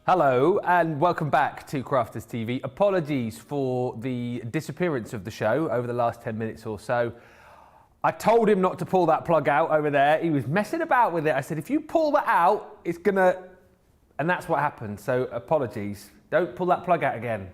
Hello and welcome back to Crafters TV. Apologies for the disappearance of the show over the last 10 minutes or so. I told him not to pull that plug out over there. He was messing about with it. I said, if you pull that out, it's gonna... And that's what happened, so apologies. Don't pull that plug out again.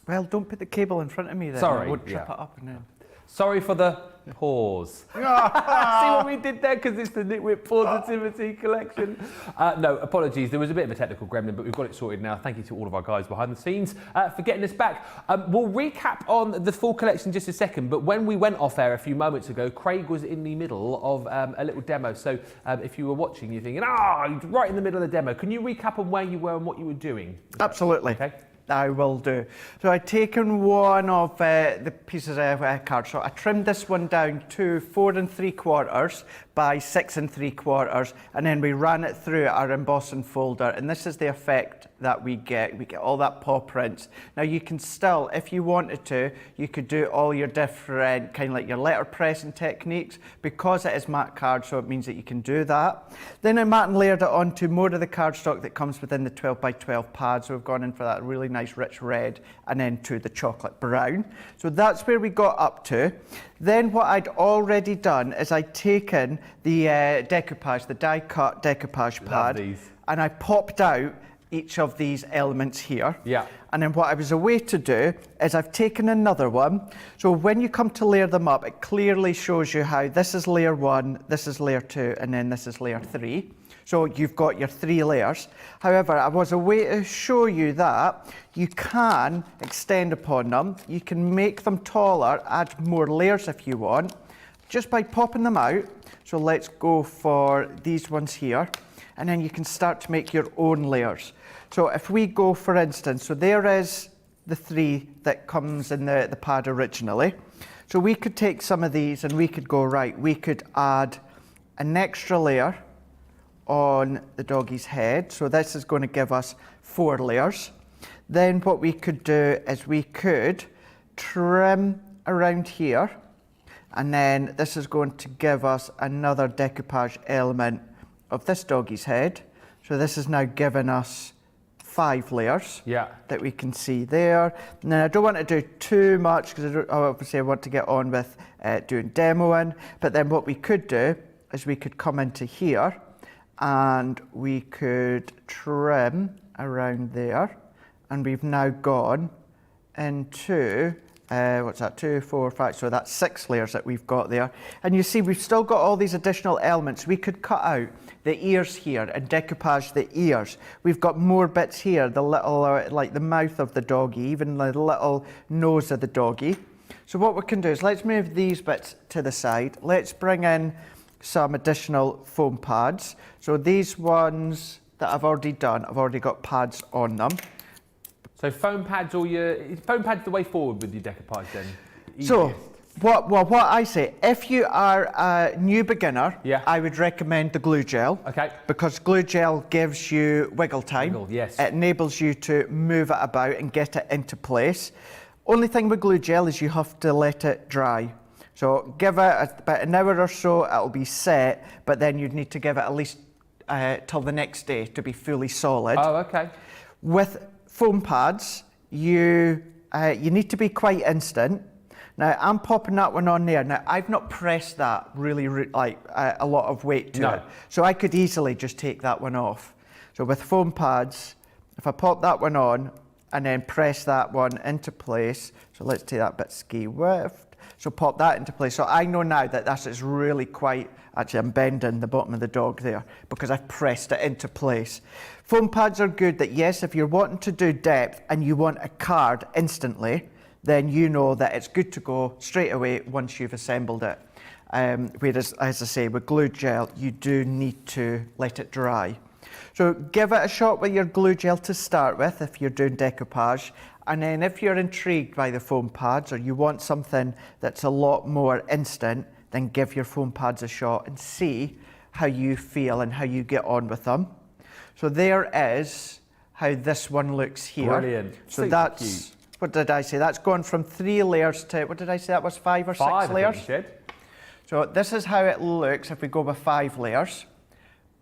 Well, don't put the cable in front of me then. Sorry. I won't trip it up and then... Sorry for the pause. See what we did there? Because it's the Nitwit Pawsitivity collection. No, apologies. There was a bit of a technical gremlin, but we've got it sorted now. Thank you to all of our guys behind the scenes for getting us back. We'll recap on the full collection in just a second, but when we went off air a few moments ago, Craig was in the middle of a little demo. So if you were watching, you're thinking, he's right in the middle of the demo. Can you recap on where you were and what you were doing? Absolutely. Okay. I will do. So I'd taken one of the pieces of card. So I trimmed this one down to 4 3/4 by 6 3/4, and then we ran it through our embossing folder, and this is the effect that we get. We get all that paw prints. Now you can still, if you wanted to, you could do all your different kind of like your letter pressing techniques. Because it is matte card, so it means that you can do that. Then I matte and layered it onto more of the cardstock that comes within the 12 by 12 pad. So we've gone in for that really nice rich red, and then to the chocolate brown. So that's where we got up to. Then what I'd already done is I'd taken the decoupage, the die cut decoupage pad, and I popped out each of these elements here. Yeah. And then what I was away to do is I've taken another one. So when you come to layer them up, it clearly shows you how this is layer 1, this is layer 2, and then this is layer 3. So you've got your 3 layers. However, I was away to show you that you can extend upon them. You can make them taller, add more layers if you want, just by popping them out. So let's go for these ones here. And then you can start to make your own layers. So if we go, for instance, so there is the 3 that comes in the pad originally. So we could take some of these and we could go, right, we could add an extra layer on the doggy's head. So this is going to give us 4 layers. Then what we could do is we could trim around here, and then this is going to give us another decoupage element of this doggy's head. So this is now giving us 5 layers that we can see there. And then I don't want to do too much because obviously I want to get on with doing demoing. But then what we could do is we could come into here and we could trim around there, and we've now gone into what's that, 2, 4, 5, so that's 6 layers that we've got there. And you see we've still got all these additional elements. We could cut out the ears here and decoupage the ears. We've got more bits here, the little like the mouth of the doggy, even the little nose of the doggy. So what we can do is let's move these bits to the side. Let's bring in some additional foam pads. So these ones that I've already done, I've already got pads on them. So foam pads the way forward with your decoupage then? Easiest. So what I say, if you are a new beginner, I would recommend the glue gel. Okay. Because glue gel gives you wiggle time. Yes. It enables you to move it about and get it into place. Only thing with glue gel is you have to let it dry. So give it about an hour or so, it'll be set, but then you'd need to give it at least till the next day to be fully solid. Oh, okay. With foam pads, you need to be quite instant. Now I'm popping that one on there. Now I've not pressed that really like a lot of weight to it, so I could easily just take that one off. So with foam pads, if I pop that one on and then press that one into place, so let's take that bit ski width. So pop that into place. So I know now that that is really quite, actually I'm bending the bottom of the dog there because I've pressed it into place. Foam pads are good that yes, if you're wanting to do depth and you want a card instantly, then you know that it's good to go straight away once you've assembled it. Whereas, as I say, with glue gel, you do need to let it dry. So give it a shot with your glue gel to start with if you're doing decoupage. And then if you're intrigued by the foam pads or you want something that's a lot more instant, then give your foam pads a shot and see how you feel and how you get on with them. So there is how this one looks here. Brilliant. So that's cute. What did I say? That's gone from 3 layers to, what did I say? That was 5 or 6 layers? I think you said. So this is how it looks if we go with 5 layers.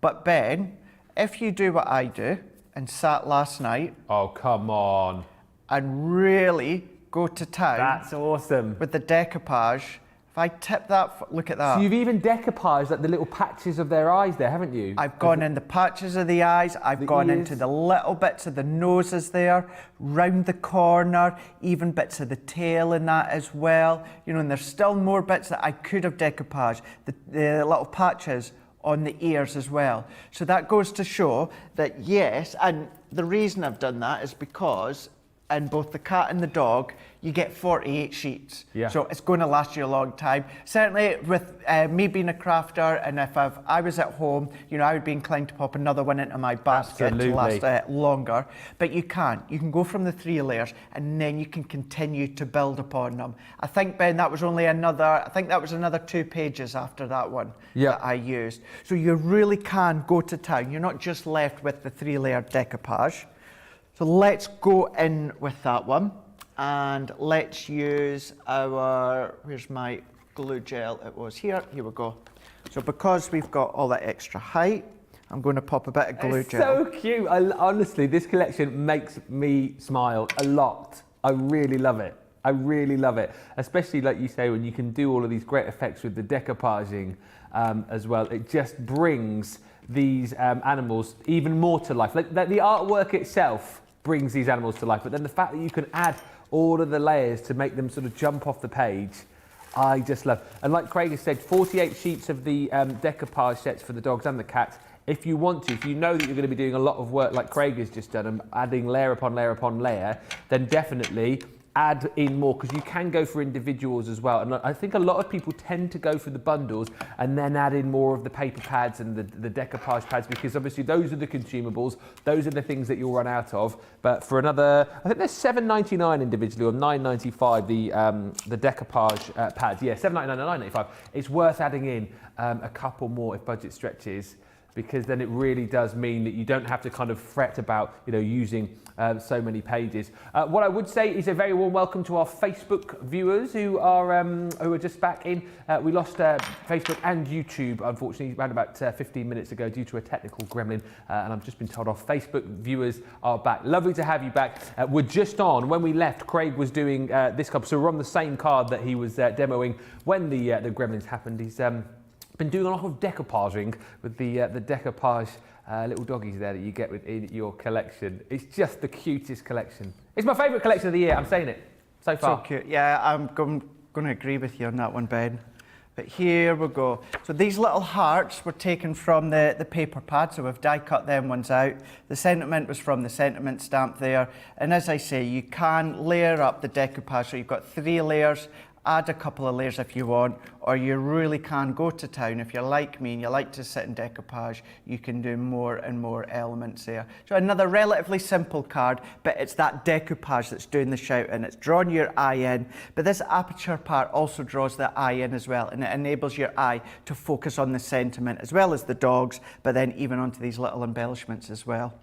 But Ben, if you do what I do, and sat last night Oh, come on. and really go to town That's awesome. with the decoupage. If I tip that, look at that. So you've even decoupaged like the little patches of their eyes there, haven't you? I've gone in the patches of the eyes, I've gone into the little bits of the noses there, round the corner, even bits of the tail in that as well. You know, and there's still more bits that I could have decoupaged, the little patches on the ears as well. So that goes to show that yes, and the reason I've done that is because in both the cat and the dog, you get 48 sheets. Yeah. So it's going to last you a long time. Certainly with me being a crafter, and if I was at home, you know, I would be inclined to pop another one into my basket to last longer. But you can't. You can go from the 3 layers and then you can continue to build upon them. I think, Ben, that was only another 2 pages after that one that I used. So you really can go to town. You're not just left with the 3-layer decoupage. So let's go in with that one. And let's use our, where's my glue gel? It was here we go. So because we've got all that extra height, I'm going to pop a bit of glue gel. So cute. Honestly, this collection makes me smile a lot. I really love it. I really love it. Especially like you say, when you can do all of these great effects with the decoupaging as well. It just brings these animals even more to life. Like the artwork itself brings these animals to life, but then the fact that you can add all of the layers to make them sort of jump off the page, I just love. And like Craig has said, 48 sheets of the decoupage sets for the dogs and the cats. If you want to, if you know that you're going to be doing a lot of work like Craig has just done and adding layer upon layer upon layer, then definitely add in more, because you can go for individuals as well. And I think a lot of people tend to go for the bundles and then add in more of the paper pads and the decoupage pads, because obviously those are the consumables, those are the things that you'll run out of. But for another, I think they're $7.99 individually or $9.95 the decoupage pads. Yeah, $7.99 and $9.95. It's worth adding in a couple more if budget stretches, because then it really does mean that you don't have to kind of fret about, you know, using so many pages. What I would say is a very warm welcome to our Facebook viewers who are just back in. We lost Facebook and YouTube, unfortunately, around about 15 minutes ago due to a technical gremlin, and I've just been told our Facebook viewers are back. Lovely to have you back. We're just on. When we left, Craig was doing this card, so we're on the same card that he was demoing when the gremlins happened. He's been doing a lot of decoupaging with the decoupage little doggies there that you get within your collection. It's just the cutest collection. It's my favourite collection of the year, I'm saying it, so far. So cute. Yeah, I'm going to agree with you on that one, Ben. But here we go. So these little hearts were taken from the paper pad, so we've die cut them ones out. The sentiment was from the sentiment stamp there. And as I say, you can layer up the decoupage, so you've got 3 layers. Add a couple of layers if you want, or you really can go to town. If you're like me and you like to sit in decoupage, you can do more and more elements there. So another relatively simple card, but it's that decoupage that's doing the shout, and it's drawing your eye in. But this aperture part also draws the eye in as well, and it enables your eye to focus on the sentiment as well as the dogs, but then even onto these little embellishments as well.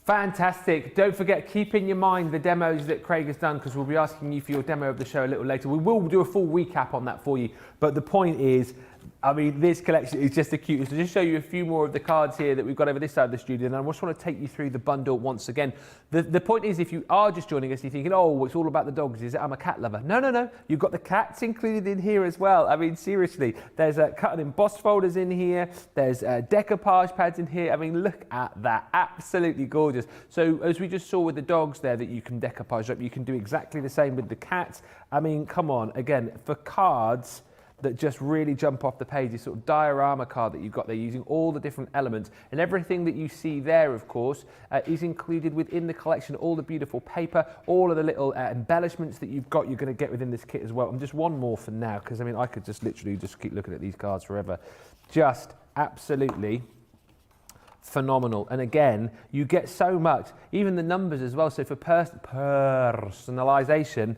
Fantastic. Don't forget, keep in your mind the demos that Craig has done, because we'll be asking you for your demo of the show a little later. We will do a full recap on that for you. But the point is, I mean, this collection is just the cutest. So just show you a few more of the cards here that we've got over this side of the studio. And I just want to take you through the bundle once again. The point is, if you are just joining us, you're thinking, oh, it's all about the dogs. Is it? I'm a cat lover. No, no, no. You've got the cats included in here as well. I mean, seriously, there's cut and embossed folders in here. There's decoupage pads in here. I mean, look at that. Absolutely gorgeous. So as we just saw with the dogs there that you can decoupage up, you can do exactly the same with the cats. I mean, come on. Again, for cards that just really jump off the page, this sort of diorama card that you've got there, using all the different elements, and everything that you see there, of course, is included within the collection. All the beautiful paper, all of the little embellishments that you've got, you're going to get within this kit as well. And just one more for now, because I mean, I could just literally just keep looking at these cards forever. Just absolutely phenomenal. And again, you get so much, even the numbers as well. So for personalization,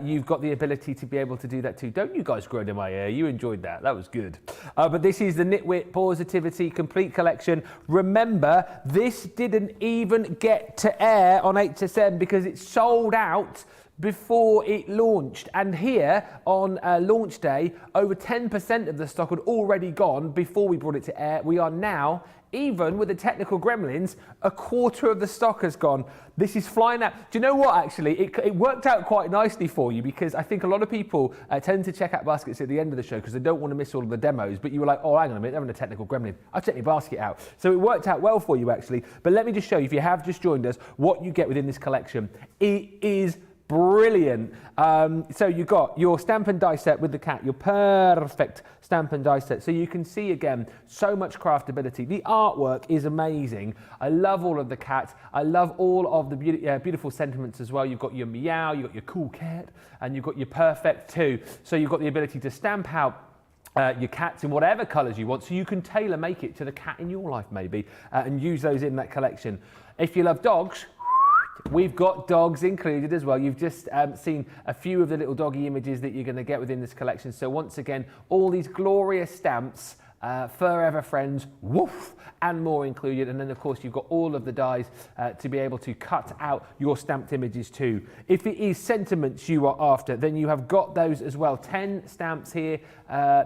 you've got the ability to be able to do that too. Don't you guys groan in my ear? You enjoyed that. That was good. But this is the Nitwit Pawsitivity complete collection. Remember, this didn't even get to air on HSM because it sold out before it launched. And here on launch day, over 10% of the stock had already gone before we brought it to air. We are now even with the technical gremlins, a quarter of the stock has gone. This is flying out. Do you know what, actually? It worked out quite nicely for you, because I think a lot of people tend to check out baskets at the end of the show because they don't want to miss all of the demos, but you were like, oh, hang on a minute, they're having a technical gremlin. I'll check your basket out. So it worked out well for you, actually. But let me just show you, if you have just joined us, what you get within this collection. It is brilliant. So you've got your stamp and die set with the cat, your perfect stamp and die set. So you can see, again, so much craftability. The artwork is amazing. I love all of the cats. I love all of the beautiful sentiments as well. You've got your meow, you've got your cool cat, and you've got your perfect too. So you've got the ability to stamp out your cats in whatever colours you want, so you can tailor make it to the cat in your life maybe, and use those in that collection. If you love dogs, we've got dogs included as well. You've just seen a few of the little doggy images that you're going to get within this collection. So once again, all these glorious stamps, forever friends, woof, and more included. And then of course you've got all of the dies to be able to cut out your stamped images too. If it is sentiments you are after, then you have got those as well. 10 stamps here,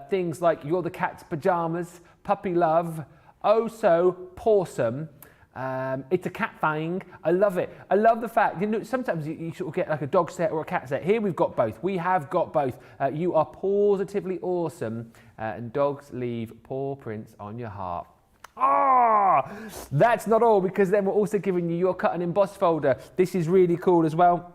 things like you're the cat's pajamas, puppy love, oh so pawsome. It's a cat thing. I love it. I love the fact, you know, sometimes you sort of get like a dog set or a cat set. Here we've got both. We have got both. You are positively awesome, and dogs leave paw prints on your heart. Ah, that's not all, because then we're also giving you your cut and emboss folder. This is really cool as well.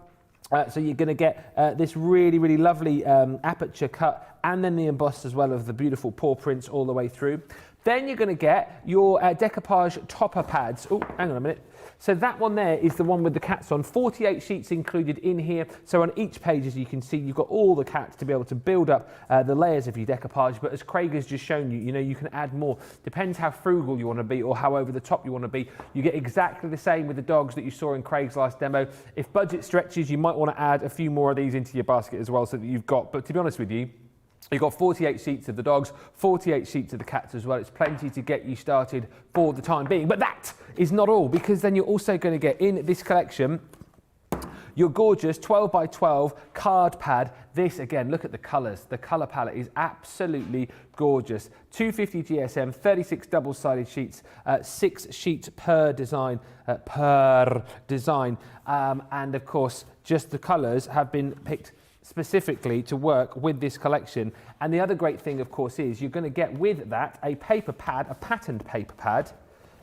So you're going to get this really, really lovely aperture cut, and then the emboss as well of the beautiful paw prints all the way through. Then you're going to get your decoupage topper pads. Oh, hang on a minute. So that one there is the one with the cats on. 48 sheets included in here. So on each page, as you can see, you've got all the cats to be able to build up the layers of your decoupage. But as Craig has just shown you, you know, you can add more. Depends how frugal you want to be or how over the top you want to be. You get exactly the same with the dogs that you saw in Craig's last demo. If budget stretches, you might want to add a few more of these into your basket as well, so that you've got, but to be honest with you, you've got 48 sheets of the dogs, 48 sheets of the cats as well. It's plenty to get you started for the time being. But that is not all, because then you're also going to get in this collection your gorgeous 12 by 12 card pad. This, again, look at the colours. The colour palette is absolutely gorgeous. 250 GSM, 36 double-sided sheets, 6 sheets per design, and of course, just the colours have been picked specifically to work with this collection. And the other great thing, of course, is you're going to get with that a paper pad, a patterned paper pad.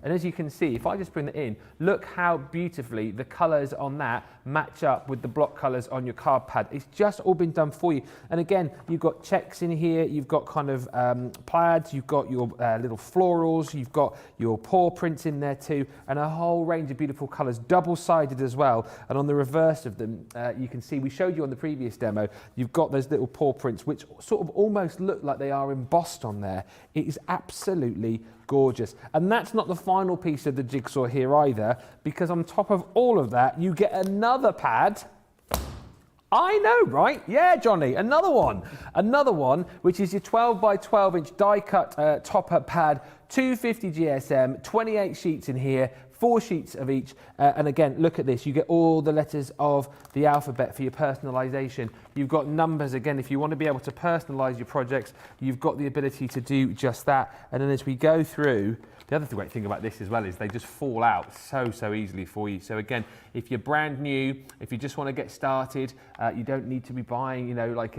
And as you can see, if I just bring that in, look how beautifully the colours on that match up with the block colours on your card pad. It's just all been done for you. And again, you've got checks in here, you've got kind of plaids, you've got your little florals, you've got your paw prints in there too, and a whole range of beautiful colours, double-sided as well. And on the reverse of them, you can see, we showed you on the previous demo, you've got those little paw prints, which sort of almost look like they are embossed on there. It is absolutely gorgeous. And that's not the final piece of the jigsaw here either, because on top of all of that, you get another pad. I know, right? Yeah, Johnny, another one, which is your 12 by 12 inch die cut topper pad, 250 GSM, 28 sheets in here, 4 sheets of each, and again, look at this, you get all the letters of the alphabet for your personalization. You've got numbers, again, if you want to be able to personalize your projects, you've got the ability to do just that. And then as we go through, the other great thing about this as well is they just fall out so easily for you. So again, if you're brand new, if you just want to get started, you don't need to be buying, you know, like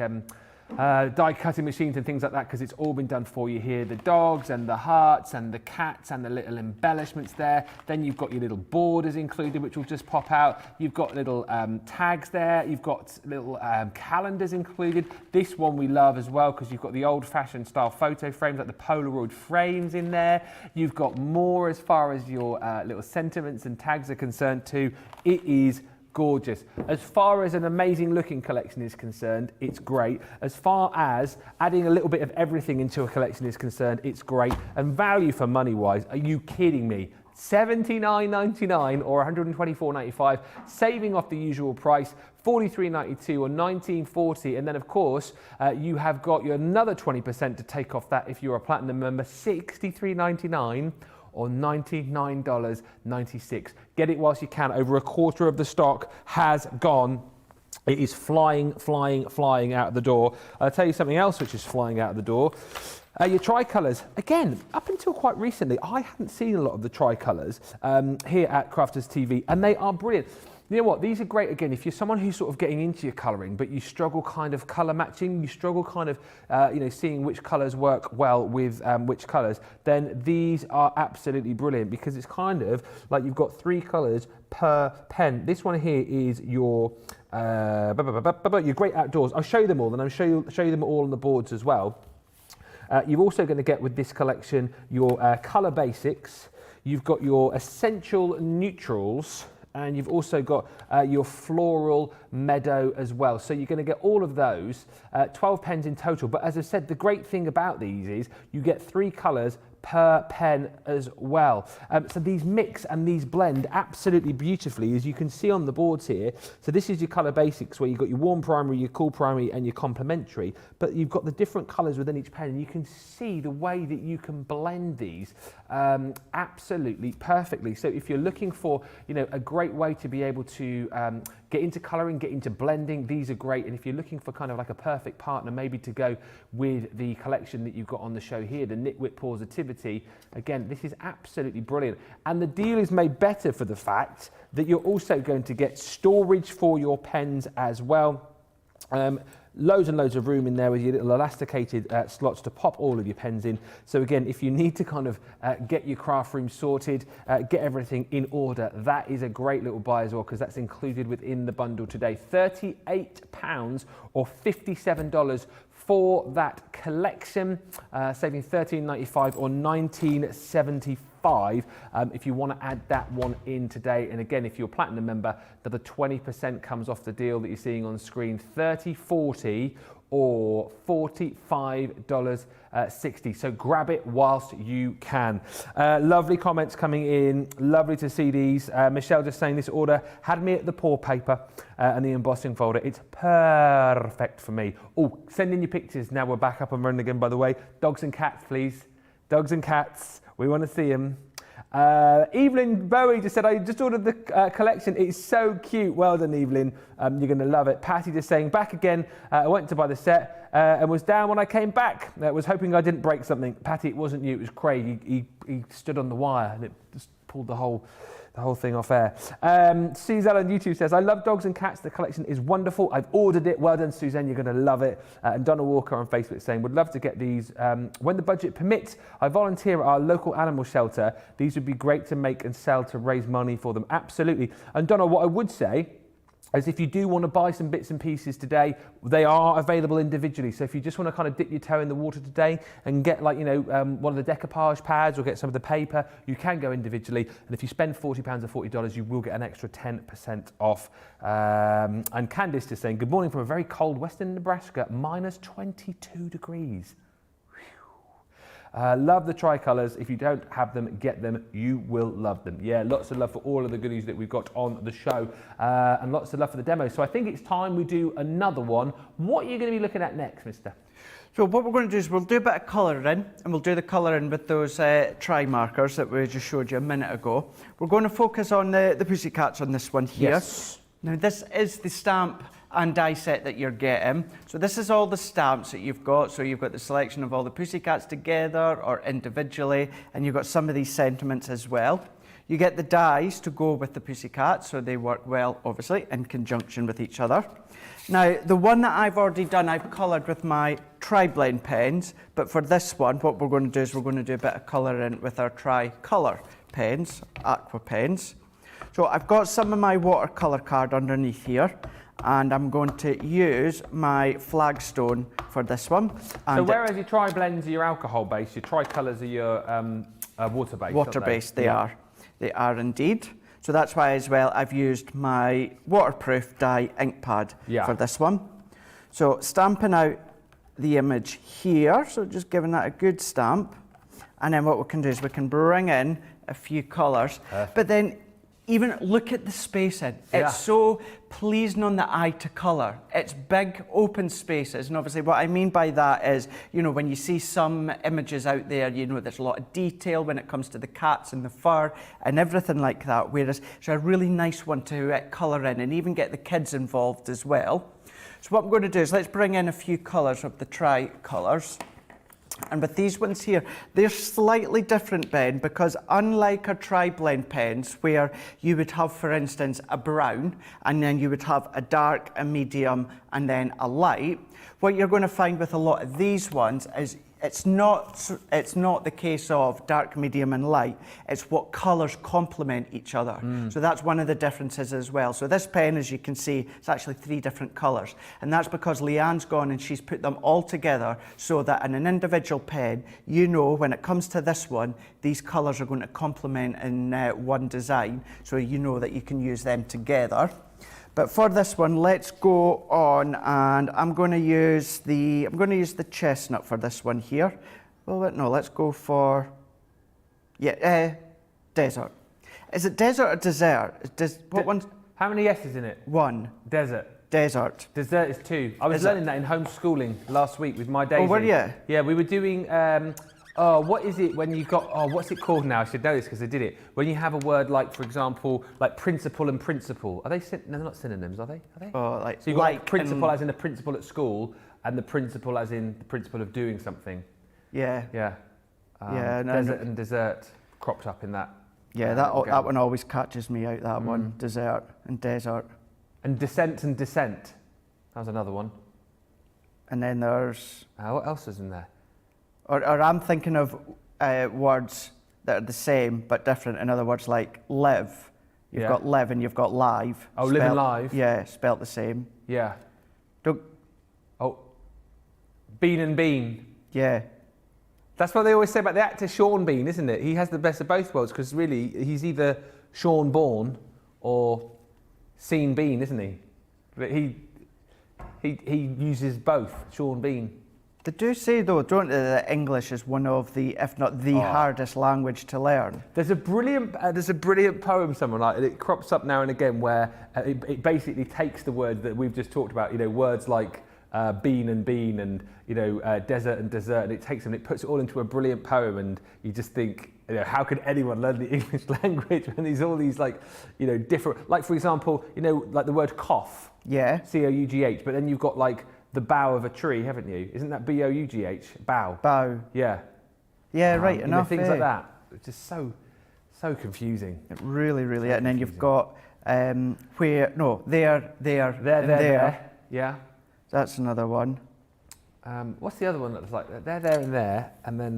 die cutting machines and things like that, because it's all been done for you here. The dogs and the hearts and the cats and the little embellishments there. Then you've got your little borders included, which will just pop out. You've got little tags there. You've got little calendars included. This one we love as well, because you've got the old-fashioned style photo frames, like the Polaroid frames in there. You've got more as far as your little sentiments and tags are concerned too. It is gorgeous. As far as an amazing looking collection is concerned, it's great. As far as adding a little bit of everything into a collection is concerned, it's great. And value for money wise, are you kidding me? $79.99 or $124.95, saving off the usual price, $43.92 or $19.40, and then of course you have got your another 20% to take off that if you're a platinum member, $63.99 or $99.96. Get it whilst you can. Over a quarter of the stock has gone. It is flying, flying, flying out of the door. I'll tell you something else which is flying out of the door. Your tricolours. Again, up until quite recently, I hadn't seen a lot of the tricolours here at Crafters TV, and they are brilliant. You know what, these are great, again, if you're someone who's sort of getting into your colouring, but you struggle kind of colour matching, you struggle kind of, seeing which colours work well with which colours, then these are absolutely brilliant, because it's kind of like you've got 3 colours per pen. This one here is your great outdoors. I'll show you them all, and I'll show you them all on the boards as well. You're also going to get with this collection your colour basics, you've got your essential neutrals, and you've also got your floral meadow as well. So you're going to get all of those, 12 pens in total. But as I said, the great thing about these is you get 3 colours per pen as well. So these mix and these blend absolutely beautifully, as you can see on the boards here. So this is your colour basics, where you've got your warm primary, your cool primary, and your complementary, but you've got the different colours within each pen, and you can see the way that you can blend these absolutely perfectly. So if you're looking for, a great way to be able to get into colouring, get into blending, these are great. And if you're looking for kind of like a perfect partner, maybe to go with the collection that you've got on the show here, the Nitwit Pawsitivity, again, this is absolutely brilliant. And the deal is made better for the fact that you're also going to get storage for your pens as well. Loads and loads of room in there with your little elasticated slots to pop all of your pens in. So again, if you need to kind of get your craft room sorted, get everything in order, that is a great little buy as well, because that's included within the bundle today. £38 or $57 for that collection, saving $13.95 or $19.75 if you want to add that one in today. And again, if you're a platinum member, the 20% comes off the deal that you're seeing on screen, $30, $40 or $45.60. So grab it whilst you can. Lovely comments coming in. Lovely to see these. Michelle just saying this order had me at the pour paper and the embossing folder. It's perfect for me. Oh, send in your pictures. Now we're back up and running again, by the way. Dogs and cats, please. Dogs and cats. We want to see them. Evelyn Bowie just said, I just ordered the collection. It's so cute. Well done, Evelyn. You're going to love it. Patty just saying, back again. I went to buy the set and was down when I came back. Was hoping I didn't break something. Patty, it wasn't you. It was Craig. He stood on the wire and it just pulled the whole thing off air. Suzelle on YouTube says, I love dogs and cats. The collection is wonderful. I've ordered it. Well done, Suzanne. You're going to love it. And Donna Walker on Facebook saying, would love to get these. When the budget permits, I volunteer at our local animal shelter. These would be great to make and sell to raise money for them. Absolutely. And Donna, what I would say is if you do want to buy some bits and pieces today, they are available individually. So if you just want to kind of dip your toe in the water today and get like, one of the decoupage pads or get some of the paper, you can go individually. And if you spend £40 or $40, you will get an extra 10% off. And Candice is saying, good morning from a very cold western Nebraska, minus 22 degrees. Love the tricolours. If you don't have them, get them. You will love them. Yeah, lots of love for all of the goodies that we've got on the show and lots of love for the demo. So I think it's time we do another one. What are you going to be looking at next, mister? So what we're going to do is we'll do a bit of colouring, and we'll do the colouring with those tri markers that we just showed you a minute ago. We're going to focus on the pussycats on this one here. Yes. Now this is the stamp and die set that you're getting. So this is all the stamps that you've got. So you've got the selection of all the pussycats together or individually, and you've got some of these sentiments as well. You get the dies to go with the pussycats, so they work well, obviously, in conjunction with each other. Now, the one that I've already done, I've coloured with my tri-blend pens, but for this one, what we're going to do is we're going to do a bit of colouring with our tri-colour pens, Aqua pens. So I've got some of my watercolour card underneath here, and I'm going to use my flagstone for this one. And so whereas your tri-blends are your alcohol-based, your tri-colours are your water-based? Water-based, they are. They are indeed. So that's why as well I've used my waterproof dye ink pad for this one. So stamping out the image here, so just giving that a good stamp. And then what we can do is we can bring in a few colours. But then Even look at the spacing. Yeah. It's so pleasing on the eye to colour. It's big, open spaces. And obviously what I mean by that is, you know, when you see some images out there, you know, there's a lot of detail when it comes to the cats and the fur and everything like that. Whereas it's a really nice one to colour in and even get the kids involved as well. So what I'm going to do is let's bring in a few colours of the tri-colours. And with these ones here, they're slightly different, Ben, because unlike our tri-blend pens, where you would have, for instance, a brown, and then you would have a dark, a medium, and then a light, what you're going to find with a lot of these ones is it's not the case of dark, medium, and light. It's what colours complement each other. So that's one of the differences as well. So this pen, as you can see, it's actually 3 different colours. And that's because Leanne's gone and she's put them all together so that in an individual pen, you know when it comes to this one, these colours are going to complement in one design. So you know that you can use them together. But for this one, let's go on, and I'm going to use the chestnut for this one here. Well, no, let's go for desert. Is it desert or dessert? What one? How many S's in it? 1. Desert. Desert. Dessert is 2. I was learning that in homeschooling last week with my Daisy. Oh, were you? Yeah, we were doing. What is it when you got? Oh, what's it called now? I should know this because I did it. When you have a word like, for example, like principal and principal. Are they? No, they're not synonyms, are they? Are they? Oh, like so you got like principal as in the principal at school, and the principal as in the principal of doing something. Yeah. Yeah. Yeah. No, desert and dessert cropped up in that. Yeah, that one always catches me out. That one, dessert and desert. And descent and descent. That was another one. And then there's. What else is in there? Or I'm thinking of words that are the same but different. In other words, like live. You've got live and you've got live. Oh, live and live? Yeah, spelt the same. Yeah. Don't. Oh, bean and bean. Yeah. That's what they always say about the actor Sean Bean, isn't it? He has the best of both worlds because really he's either Sean Bourne or Sean Bean, isn't he? But he uses both, Sean Bean. They do say though, don't they, that English is one of the, if not the hardest language to learn. There's a brilliant poem somewhere like it crops up now and again where it basically takes the word that we've just talked about, you know, words like bean and you know desert and dessert, and it takes them and it puts it all into a brilliant poem, and you just think, you know, how could anyone learn the English language when there's all these, like, you know, different, like for example, you know, like the word cough. Yeah. C-O-U-G-H, but then you've got like the bough of a tree, haven't you? Isn't that B-O-U-G-H? Bough. Bough. Yeah. Yeah, right enough. Things like that. It's just so confusing. It really, really. And then you've got where, no, there. Yeah. That's another one. What's the other one that's like there, and there, and then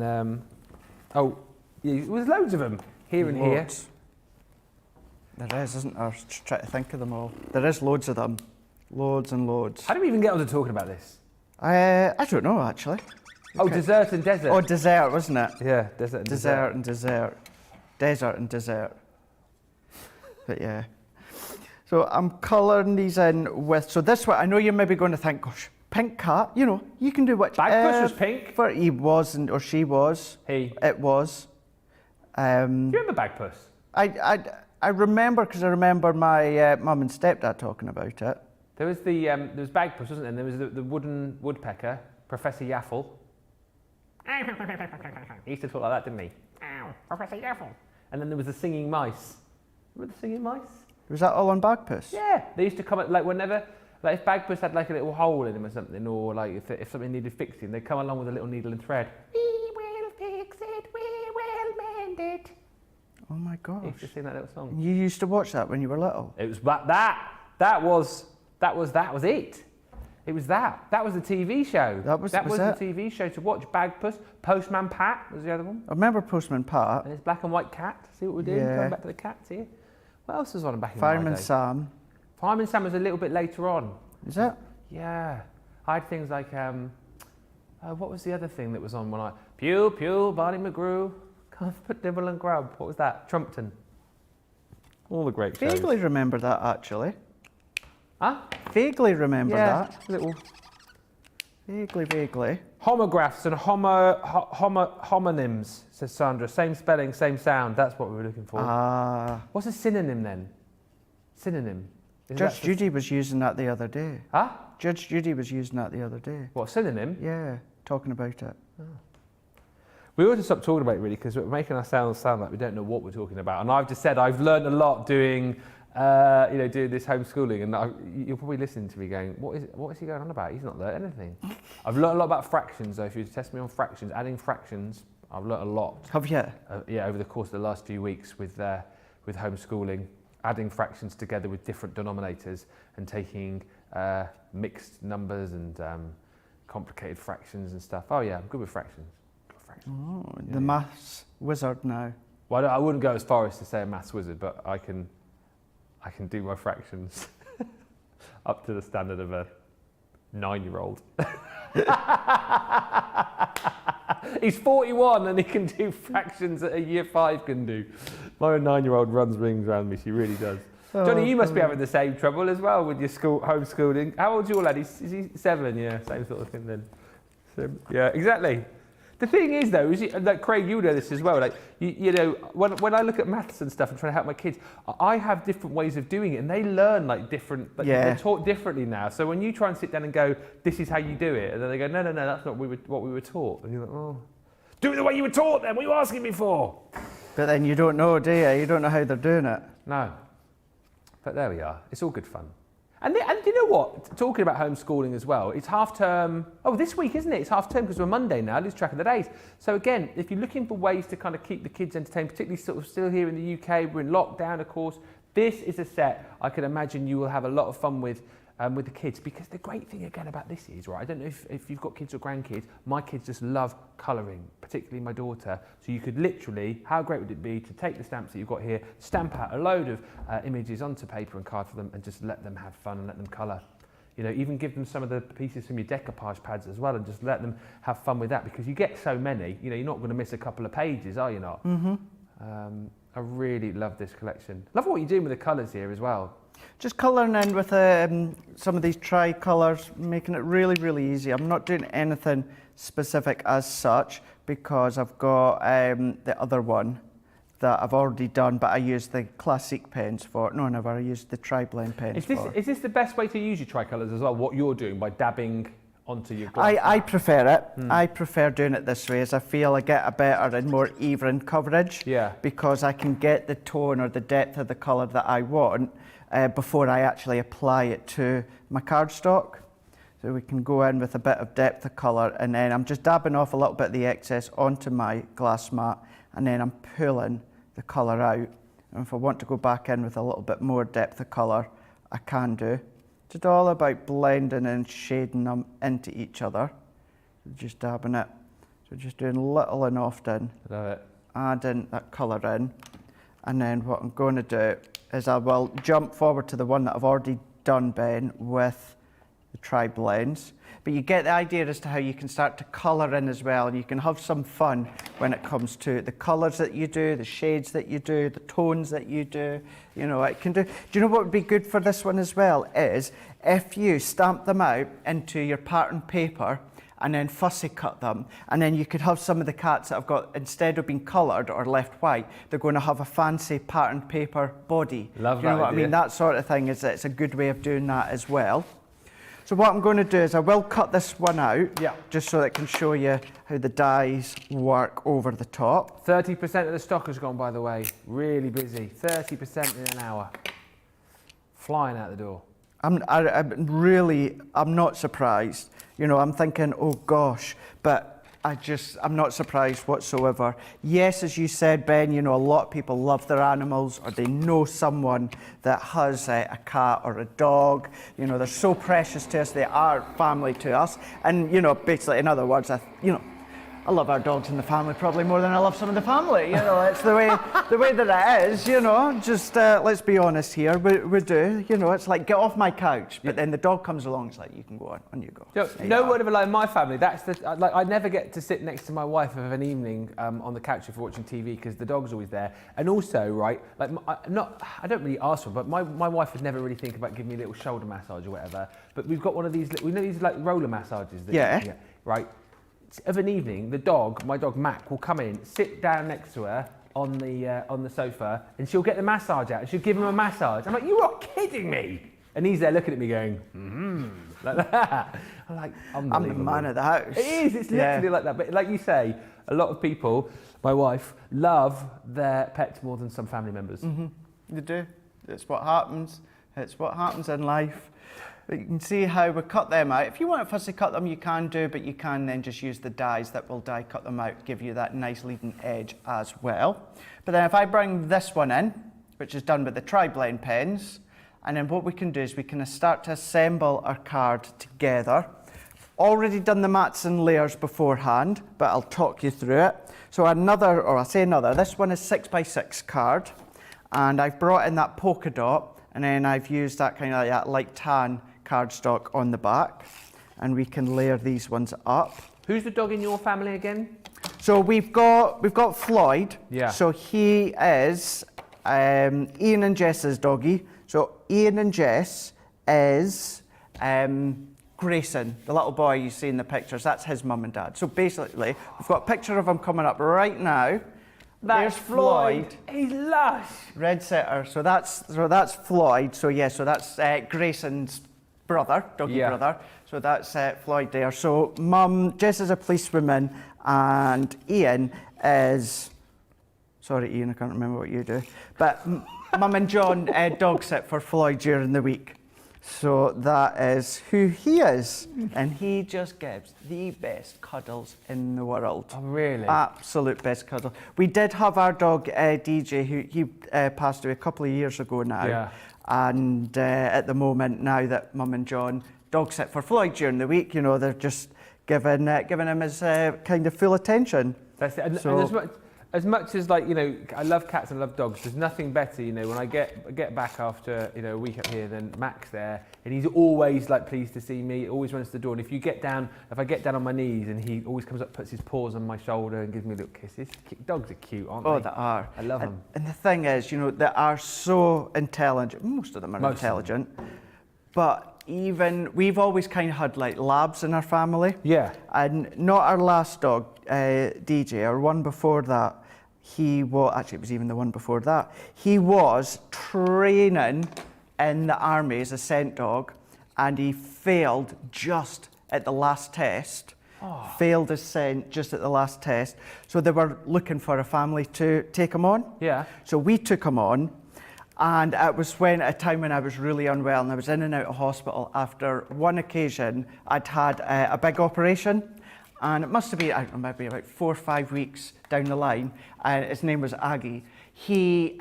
there's loads of them here and here. There is, isn't there? I was trying to think of them all. There is loads of them, loads and loads. How do we even get on to talking about this? I don't know actually. Oh, dessert and desert. Oh, dessert, wasn't it? Yeah, desert and dessert. Desert and dessert. But yeah. So I'm colouring these in with, so this one, I know you're maybe going to think, gosh, pink cat, you know, you can do what. Bagpuss was pink. For he wasn't, or she was. He. It was. Do you remember Bagpuss? I remember, because I remember my mum and stepdad talking about it. There was there was Bagpuss, wasn't there? And there was the wooden woodpecker, Professor Yaffle. He used to talk like that, didn't he? Ow, Professor Yaffle. And then there was the singing mice. Remember the singing mice? Was that all on Bagpuss? Yeah, they used to come like whenever, like if Bagpuss had like a little hole in him or something, or like if something needed fixing, they'd come along with a little needle and thread. We will fix it, we will mend it. Oh my gosh! They used to sing that little song. You used to watch that when you were little. It was that was it. It was that. That was the TV show. That was the TV show to watch. Bagpuss, Postman Pat was the other one. I remember Postman Pat. And his black and white cat. See what we're doing? Yeah. Going back to the cats here. What else was on back in Fireman my day? Sam. Fireman Sam was a little bit later on. Is it? Yeah. I had things like, what was the other thing that was on when Pew, Pew, Barney McGrew, Comfort, Nibble and Grub. What was that? Trumpton. All the great shows. Vaguely remember that, actually. Huh? Vaguely remember that. Little Vaguely, vaguely. Homographs and homonyms, says Sandra. Same spelling, same sound. That's what we were looking for. What's a synonym then? Synonym. Judge Judy was using that the other day. Huh? Judge Judy was using that the other day. What, synonym? Yeah, talking about it. Oh. We ought to stop talking about it really because we're making ourselves sound like we don't know what we're talking about. And I've just said I've learned a lot doing, doing this homeschooling, and you're probably listening to me going, what is he going on about? He's not learned anything. I've learned a lot about fractions though. If you test me on fractions, adding fractions, I've learned a lot. Have you? Yeah, over the course of the last few weeks with homeschooling, adding fractions together with different denominators and taking mixed numbers and complicated fractions and stuff. Oh yeah, I'm good with fractions. Oh, the maths wizard now. Well, I wouldn't go as far as to say a maths wizard, but I can do my fractions up to the standard of a 9-year-old. He's 41 and he can do fractions that a year 5 can do. My 9-year-old runs rings around me, she really does. Oh, Johnny, you must be having the same trouble as well with your homeschooling. How old's your lad? Is he 7? Yeah, same sort of thing then. So, yeah, exactly. The thing is, though, like Craig, you know this as well. Like you know, when I look at maths and stuff and trying to help my kids, I have different ways of doing it, and they learn like different. Like, they're taught differently now. So when you try and sit down and go, "This is how you do it," and then they go, "No, that's not what we were taught," and you're like, "Oh, do it the way you were taught. Then what are you asking me for?" But then you don't know, do you? You don't know how they're doing it. No. But there we are. It's all good fun. And you know what? Talking about homeschooling as well, it's half term. Oh, this week, isn't it? It's half term because we're Monday now. I lose track of the days. So again, if you're looking for ways to kind of keep the kids entertained, particularly sort of still here in the UK, we're in lockdown, of course. This is a set I can imagine you will have a lot of fun with the kids, because the great thing again about this is, right, I don't know if you've got kids or grandkids, my kids just love colouring, particularly my daughter. So you could literally, how great would it be to take the stamps that you've got here, stamp out a load of images onto paper and card for them and just let them have fun and let them colour. You know, even give them some of the pieces from your decoupage pads as well and just let them have fun with that, because you get so many, you know, you're not going to miss a couple of pages, are you not? Mm-hmm. I really love this collection. Love what you're doing with the colours here as well. Just colouring in with some of these tri-colours, making it really, really easy. I'm not doing anything specific as such because I've got the other one that I've already done, but I use the classic pens for it. No, never. I use the tri-blend pens for it. Is this the best way to use your tri-colours as well, what you're doing, by dabbing onto your glass? I prefer it. I prefer doing it this way, as I feel I get a better and more even coverage. Yeah. Because I can get the tone or the depth of the colour that I want before I actually apply it to my cardstock. So we can go in with a bit of depth of colour, and then I'm just dabbing off a little bit of the excess onto my glass mat, and then I'm pulling the colour out. And if I want to go back in with a little bit more depth of colour, I can do. It's all about blending and shading them into each other. So just dabbing it. So just doing little and often. Love it. Adding that colour in. And then what I'm going to do is I will jump forward to the one that I've already done, Ben, with the tri-blends. But you get the idea as to how you can start to colour in as well, and you can have some fun when it comes to the colours that you do, the shades that you do, the tones that you do. You know, it can do. Do you know what would be good for this one as well is if you stamp them out into your pattern paper and then fussy cut them, and then you could have some of the cats that have got, instead of being coloured or left white, they're going to have a fancy patterned paper body. Love that. You know what I mean? That sort of thing it's a good way of doing that as well. So what I'm going to do is I will cut this one out, just so that I can show you how the dies work over the top. 30% of the stock has gone, by the way. Really busy. 30% in an hour. Flying out the door. I'm not surprised. You know, I'm thinking, oh gosh, but I'm not surprised whatsoever. Yes, as you said, Ben, you know, a lot of people love their animals, or they know someone that has a cat or a dog. You know, they're so precious to us. They are family to us. And, you know, basically, in other words, I love our dogs in the family probably more than I love some of the family. You know, it's the way that it is. You know, just let's be honest here. We do. You know, it's like get off my couch, but then the dog comes along. It's like you can go on you go. No word of a lie in my family. That's the like I never get to sit next to my wife of an evening on the couch if we're watching TV because the dog's always there. And also, right, like I don't really ask for, but my wife would never really think about giving me a little shoulder massage or whatever. But we've got one of these. We know these like roller massages. That you can get, right. Of an evening, my dog Mac, will come in, sit down next to her on the sofa, and she'll get the massage out. And she'll give him a massage. I'm like, you are kidding me! And he's there looking at me going, like that. I'm like, I'm the man of the house. It is. It's literally like that. But like you say, a lot of people, my wife, love their pets more than some family members. They do. It's what happens. It's what happens in life. But you can see how we cut them out. If you want to fussy cut them, you can do, but you can then just use the dies that will die cut them out, give you that nice leading edge as well. But then if I bring this one in, which is done with the tri-blend pens, and then what we can do is we can start to assemble our card together. Already done the mats and layers beforehand, but I'll talk you through it. So this one is 6x6 card, and I've brought in that polka dot, and then I've used that kind of like that light tan cardstock on the back, and we can layer these ones up. Who's the dog in your family again? So we've got Floyd. Yeah. So he is Ian and Jess's doggy. So Ian and Jess is Grayson, the little boy you see in the pictures. That's his mum and dad. So basically, we've got a picture of him coming up right now. There's Floyd. He's lush. Red setter. So that's Floyd. So that's Grayson's brother, doggy brother. So that's Floyd there. So Jess is a policewoman, and Ian is. Sorry, Ian, I can't remember what you do. But Mum and John dog sit for Floyd during the week. So that is who he is. And he just gives the best cuddles in the world. Oh, really? Absolute best cuddle. We did have our dog, DJ, who he passed away a couple of years ago now. Yeah. And at the moment, now that Mum and John dog sit for Floyd during the week, you know, they're just giving him his kind of full attention. That's it. And as much as like, you know, I love cats and I love dogs, there's nothing better, you know, when I get back after, you know, a week up here, then Mac's there, and he's always like pleased to see me, always runs to the door. And if I get down on my knees, and he always comes up, puts his paws on my shoulder and gives me little kisses. Dogs are cute, aren't they? Oh, they are. I love them. And the thing is, you know, they are so intelligent. Most of them are intelligent. But we've always kind of had like labs in our family. Yeah. And not our last dog, DJ, our one before that. It was even the one before that. He was training in the army as a scent dog, and he failed just at the last test. Oh. Failed his scent just at the last test. So they were looking for a family to take him on. Yeah. So we took him on. And it was at a time when I was really unwell, and I was in and out of hospital. After one occasion, I'd had a big operation, and it must have been, I don't know, maybe about 4 or 5 weeks down the line. His name was Aggie. He,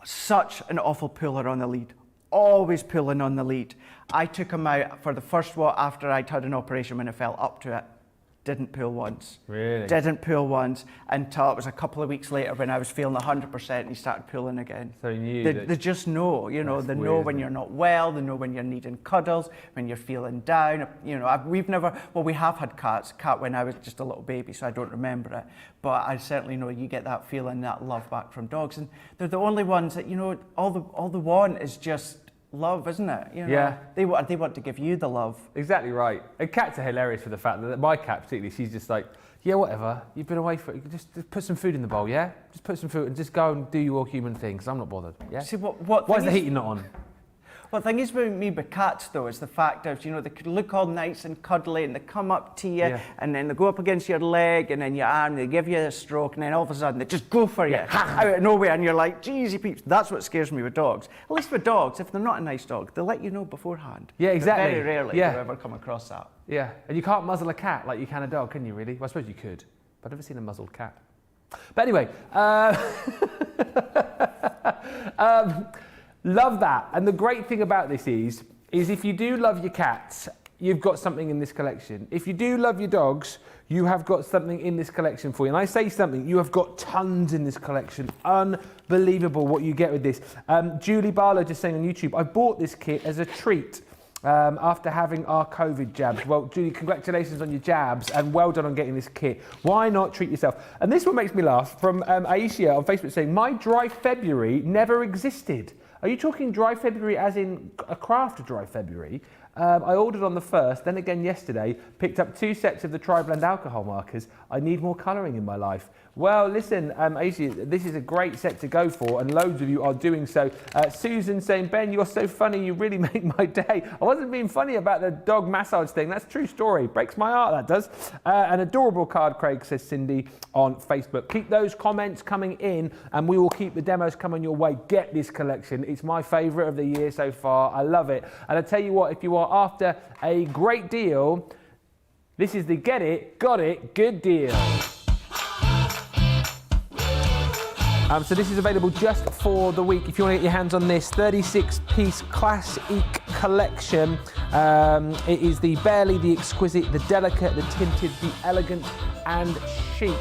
such an awful puller on the lead, always pulling on the lead. I took him out for the first walk after I'd had an operation when I fell up to it. Didn't pull once. Really? Didn't pull once until it was a couple of weeks later when I was feeling 100% and he started pulling again. So you knew they just know, you know, they know when you're not well, they know when you're needing cuddles, when you're feeling down. You know, we have had cat when I was just a little baby, so I don't remember it. But I certainly know you get that feeling, that love back from dogs. And they're the only ones that, you know, all they want is just love, isn't it? You know, yeah. They want to give you the love. Exactly right. And cats are hilarious for the fact that my cat particularly, she's just like, yeah, whatever. You've been away for just put some food in the bowl, yeah? Just put some food and just go and do your human thing, because I'm not bothered. Yeah. See why is the heating not on? Well, the thing is about me with cats, though, is the fact of, you know, they could look all nice and cuddly, and they come up to you, and then they go up against your leg, and then your arm, they give you a stroke, and then all of a sudden they just go for you, out of nowhere, and you're like, geez, peeps. That's what scares me with dogs. At least with dogs, if they're not a nice dog, they'll let you know beforehand. Yeah, exactly. But very rarely do you ever come across that. Yeah, and you can't muzzle a cat like you can a dog, can you, really? Well, I suppose you could, but I've never seen a muzzled cat. But anyway, love that. And the great thing about this is if you do love your cats, you've got something in this collection. If you do love your dogs, you have got something in this collection for you. And I say something, you have got tons in this collection. Unbelievable what you get with this. Julie Barlow just saying on YouTube, I bought this kit as a treat after having our COVID jabs. Well, Julie, congratulations on your jabs and well done on getting this kit. Why not treat yourself? And this one makes me laugh from Aisha on Facebook saying, my dry February never existed. Are you talking dry February as in a craft dry February? I ordered on the 1st, then again yesterday, picked up 2 sets of the tri-blend alcohol markers. I need more colouring in my life. Well, listen, Aisha, this is a great set to go for, and loads of you are doing so. Susan saying, Ben, you're so funny, you really make my day. I wasn't being funny about the dog massage thing. That's a true story. Breaks my heart, that does. An adorable card, Craig, says Cindy on Facebook. Keep those comments coming in, and we will keep the demos coming your way. Get this collection. It's my favourite of the year so far. I love it. And I tell you what, if you are after a great deal, this is the get it, got it, good deal. So this is available just for the week. If you want to get your hands on this 36-piece classic collection, it is the barely, the exquisite, the delicate, the tinted, the elegant and chic.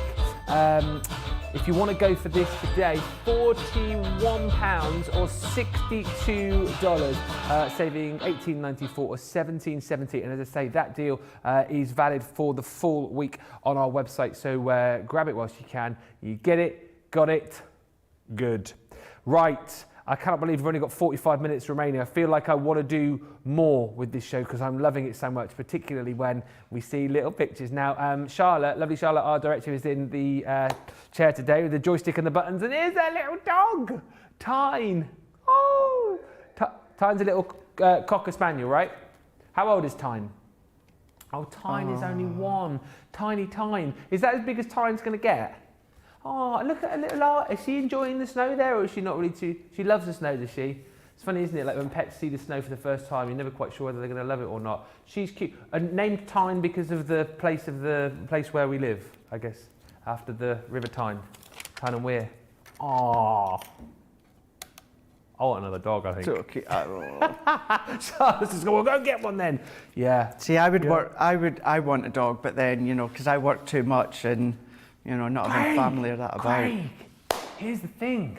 If you want to go for this today, £41 or $62, saving $18.94 or $17.70. And as I say, that deal is valid for the full week on our website. So grab it whilst you can. You get it, got it. Good. Right, I cannot believe we've only got 45 minutes remaining. I feel like I want to do more with this show because I'm loving it so much, particularly when we see little pictures. Now, Charlotte, lovely Charlotte, our director, is in the chair today with the joystick and the buttons, and here's our little dog, Tyne. Oh, Tyne's a little Cocker Spaniel, right? How old is Tyne? Oh, Tyne is only 1. Tiny Tyne. Is that as big as Tyne's going to get? Oh, look at her little art. Is she enjoying the snow there, or is she not really too... She loves the snow, does she? It's funny, isn't it? Like when pets see the snow for the first time, you're never quite sure whether they're going to love it or not. She's cute. And named Tyne because of the place where we live, I guess, after the River Tyne. Tyne and Wear. Oh. I want another dog, I think. So cute. Charles is going, well, go get one then. Yeah. See, I want a dog, but then, you know, because I work too much and... You know, not having family or that about. Craig, here's the thing.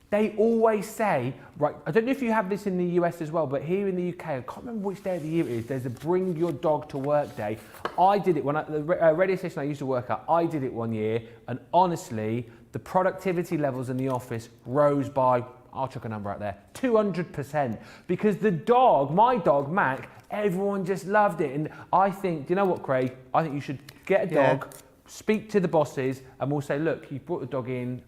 They always say, right, I don't know if you have this in the US as well, but here in the UK, I can't remember which day of the year it is, there's a bring your dog to work day. I did it when the radio station I used to work at, I did it one year, and honestly, the productivity levels in the office rose by, I'll chuck a number out there, 200%. Because the dog, my dog, Mac, everyone just loved it. And I think, do you know what, Craig? I think you should get a dog, speak to the bosses, and we'll say, look, you've brought the dog in,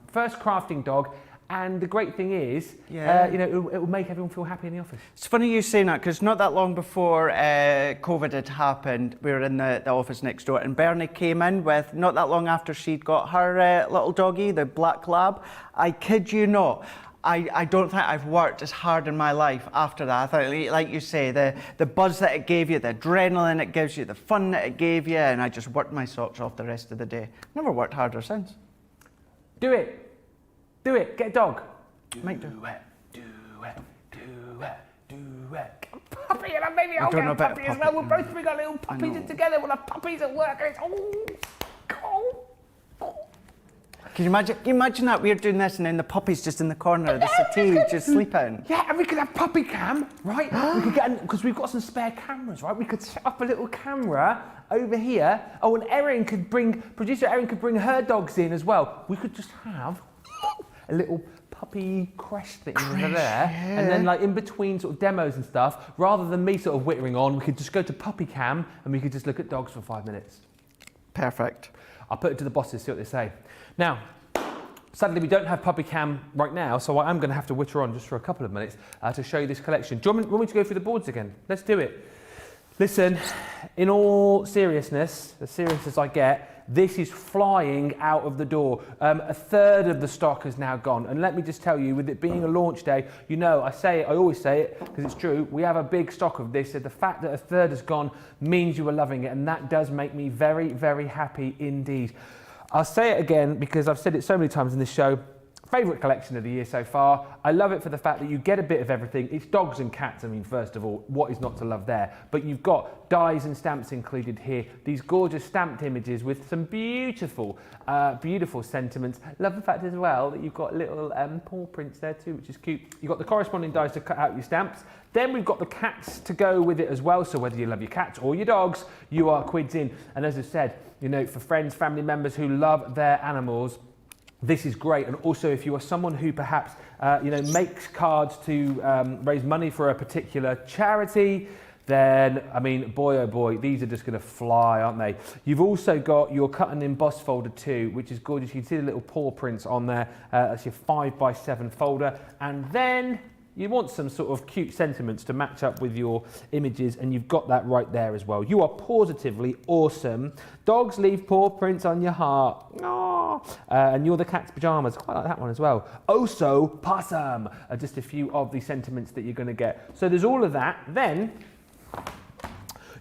first crafting dog, and the great thing is, you know, it will make everyone feel happy in the office. It's funny you saying that, because not that long before COVID had happened, we were in the office next door, and Bernie came in with, not that long after she'd got her little doggy, the black lab. I kid you not. I don't think I've worked as hard in my life after that. I thought, like you say, the buzz that it gave you, the adrenaline it gives you, the fun that it gave you, and I just worked my socks off the rest of the day. Never worked harder since. Do it. Do it. Get a dog. Might do. Do it. Puppy and a baby. I'll get a puppy as well. We'll both bring our little puppies in together. We'll have puppies at work. And it's, Can you imagine that we're doing this and then the puppy's just in the corner of the settee just sleeping? Yeah, and we could have puppy cam, right? We could get, because we've got some spare cameras, right? We could set up a little camera over here. Oh, and producer Erin could bring her dogs in as well. We could just have a little puppy crest thing over there, and then like in between sort of demos and stuff, rather than me sort of whittering on, we could just go to puppy cam and we could just look at dogs for 5 minutes. Perfect. I'll put it to the bosses, see what they say. Now, sadly we don't have puppy cam right now, so I am going to have to witter on just for a couple of minutes to show you this collection. Do you want me to go through the boards again? Let's do it. Listen, in all seriousness, as serious as I get, this is flying out of the door. A third of the stock has now gone. And let me just tell you, with it being a launch day, you know, I always say it, because it's true, we have a big stock of this. So the fact that a third has gone means you are loving it. And that does make me very, very happy indeed. I'll say it again, because I've said it so many times in this show. Favourite collection of the year so far. I love it for the fact that you get a bit of everything. It's dogs and cats, I mean, first of all, what is not to love there? But you've got dies and stamps included here. These gorgeous stamped images with some beautiful, beautiful sentiments. Love the fact as well that you've got little paw prints there too, which is cute. You've got the corresponding dies to cut out your stamps. Then we've got the cats to go with it as well. So whether you love your cats or your dogs, you are quids in. And as I said, you know, for friends, family members who love their animals, this is great. And also if you are someone who perhaps you know, makes cards to raise money for a particular charity, then I mean, boy oh boy, these are just going to fly, aren't they? You've also got your cut and emboss folder too, which is gorgeous. You can see the little paw prints on there. That's your 5x7 folder. And then you want some sort of cute sentiments to match up with your images, and you've got that right there as well. You are positively awesome. Dogs leave paw prints on your heart. Aww. And you're the cat's pajamas. Quite like that one as well. Also, possum are just a few of the sentiments that you're going to get. So there's all of that. Then